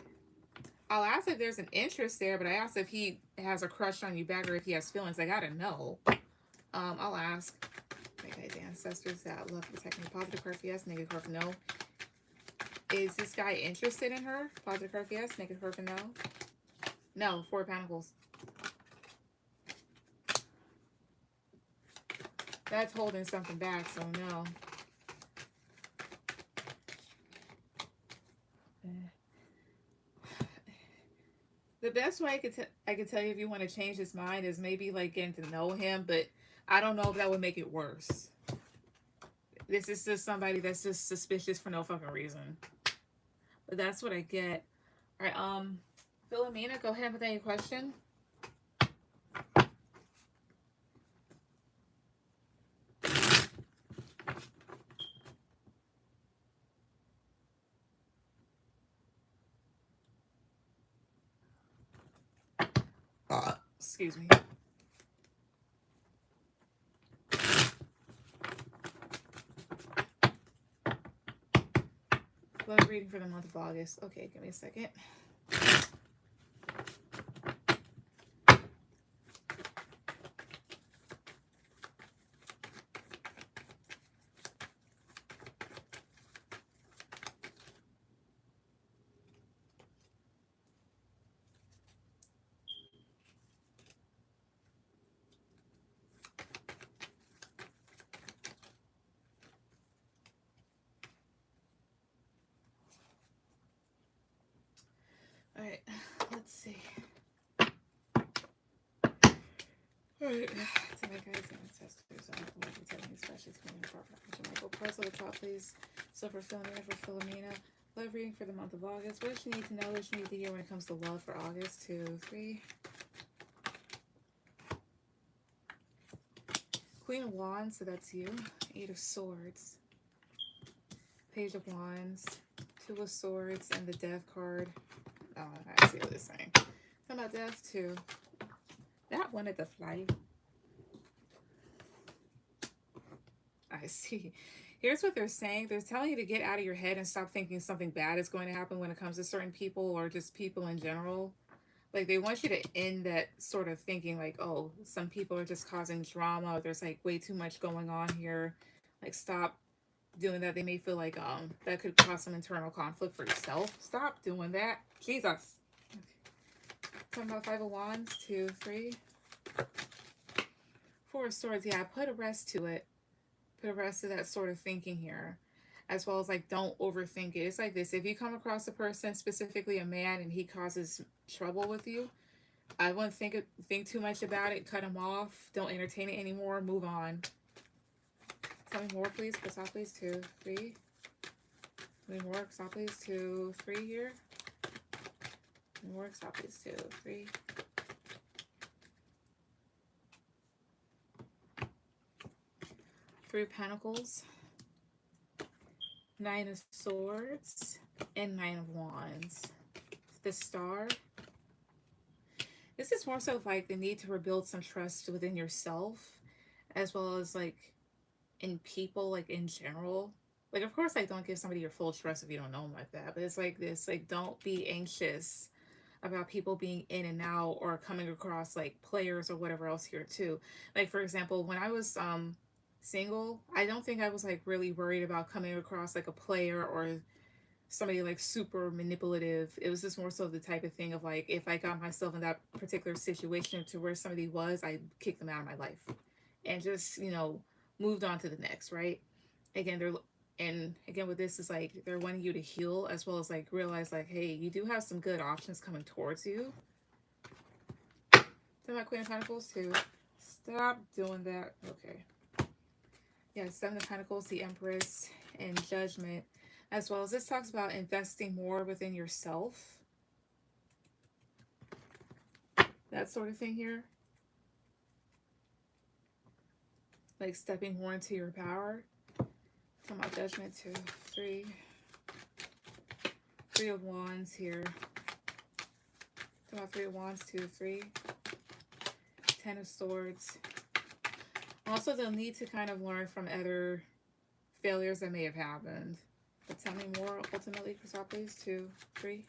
I'll ask if there's an interest there, but I ask if he has a crush on you back, or if he has feelings. I gotta know. I'll ask. Okay, the ancestors that love, protect me. Positive curve, yes. Negative curve, no. Is this guy interested in her? Positive curve, yes. Negative curve, no. No. 4 of Pentacles. That's holding something back, so no. The best way I could tell you if you want to change his mind is maybe like getting to know him, but I don't know if that would make it worse. This is just somebody that's just suspicious for no fucking reason. But that's what I get. All right, Philomena, go ahead with any question. Excuse me. Love reading for the month of August. Okay, give me a second. All right, let's see. All right, to my guys and ancestors, I would like to tell me, especially to me, Michael Parts at the top, please. So for Philomena, love reading for the month of August. What does she need to know? What does she need to hear when it comes to love for August? 2, 3. Queen of Wands, so that's you. 8 of Swords. Page of Wands. 2 of Swords and the Death card. Oh, I see what they're saying. Talking about death too. That wanted to fly. I see. Here's what they're saying. They're telling you to get out of your head and stop thinking something bad is going to happen when it comes to certain people or just people in general. Like, they want you to end that sort of thinking like, oh, some people are just causing drama, or there's like way too much going on here. Like, stop doing that. They may feel like that could cause some internal conflict for yourself. Stop doing that. Jesus. Talking about 5 of Wands, 2, 3. 4 of Swords. Yeah, put a rest to it. Put a rest to that sort of thinking here. As well as like, don't overthink it. It's like this. If you come across a person, specifically a man, and he causes trouble with you, I wouldn't think too much about it. Cut him off. Don't entertain it anymore. Move on. Tell me more, please. Stop, please. 2, 3. Tell me more. Stop, please. 2, 3 here. More. Stop, please. 2, 3. 3 of Pentacles. 9 of Swords. And 9 of Wands. The Star. This is more so like the need to rebuild some trust within yourself, as well as like in people, like in general. Like, of course, like, don't give somebody your full trust if you don't know them like that. But it's like this, like, don't be anxious about people being in and out or coming across like players or whatever else here too. Like, for example, when I was single, I don't think I was like really worried about coming across like a player or somebody like super manipulative. It was just more so the type of thing of like, if I got myself in that particular situation to where somebody was, I kicked them out of my life and just, you know, moved on to the next, right? Again, and again with this is like they're wanting you to heal as well as like realize like, hey, you do have some good options coming towards you. Then my Queen of Pentacles too. Stop doing that. Okay. Yeah, 7 of Pentacles, the Empress, and Judgment. As well as this talks about investing more within yourself. That sort of thing here. Like stepping more into your power. Talking about Judgment 2, 3. 3 of Wands here. Talking about 3 of Wands, 2, 3. 10 of Swords. Also, they'll need to kind of learn from other failures that may have happened. But tell me more ultimately, Chrysopolis. 2, 3.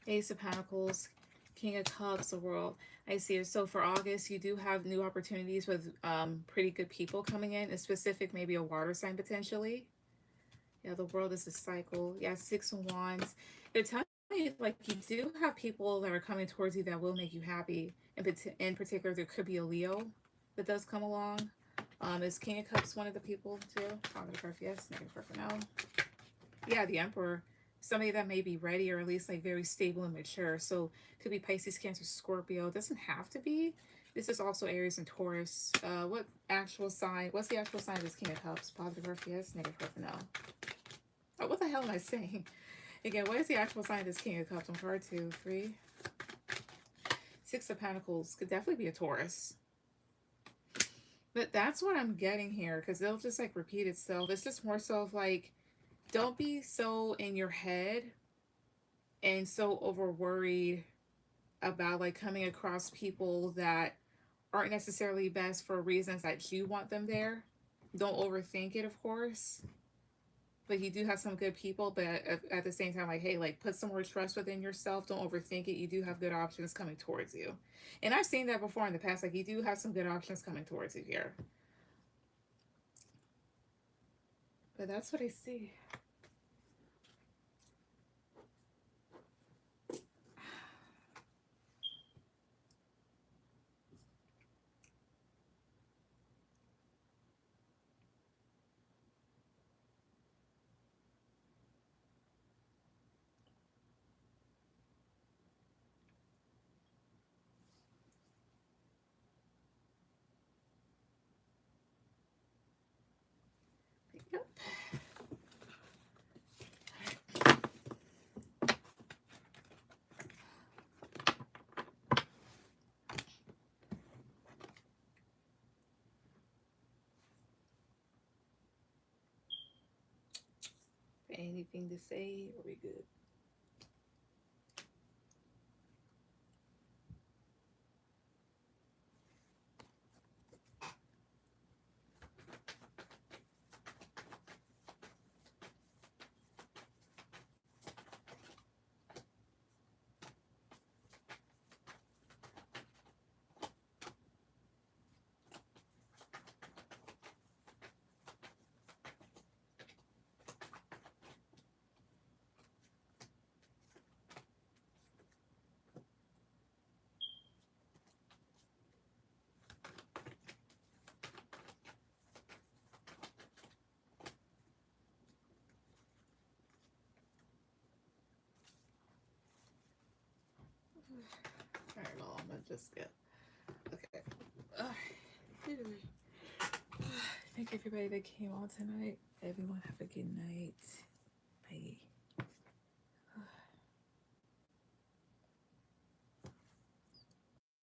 Ace of Pentacles, King of Cups, the World. I see it. So for August, you do have new opportunities with pretty good people coming in, and specific, maybe a water sign potentially. Yeah, the World is a cycle. Yeah, 6 of Wands. They're telling you, like, you do have people that are coming towards you that will make you happy. In particular, there could be a Leo. that does come along. Is King of Cups one of the people too? Positive for yes, negative for no. Yeah, the Emperor. Somebody that may be ready or at least like very stable and mature. So could be Pisces, Cancer, Scorpio. It doesn't have to be. This is also Aries and Taurus. What actual sign? What's the actual sign of this King of Cups? Positive for yes, negative for no. Oh, what the hell am I saying? Again, what is the actual sign of this King of Cups? On card 2, 3. Six of Pentacles. Could definitely be a Taurus. But that's what I'm getting here, because they'll just like repeat itself. It's just more so of like, don't be so in your head and so over worried about like coming across people that aren't necessarily best for reasons that you want them there. Don't overthink it, of course. But you do have some good people, but at the same time, like, hey, like put some more trust within yourself. Don't overthink it. You do have good options coming towards you. And I've seen that before in the past. Like, you do have some good options coming towards you here. But that's what I see. Yep. Anything to say? Are we good? All right, well, I'm gonna just get okay. Thank you everybody that came on tonight. Everyone have a good night. Bye.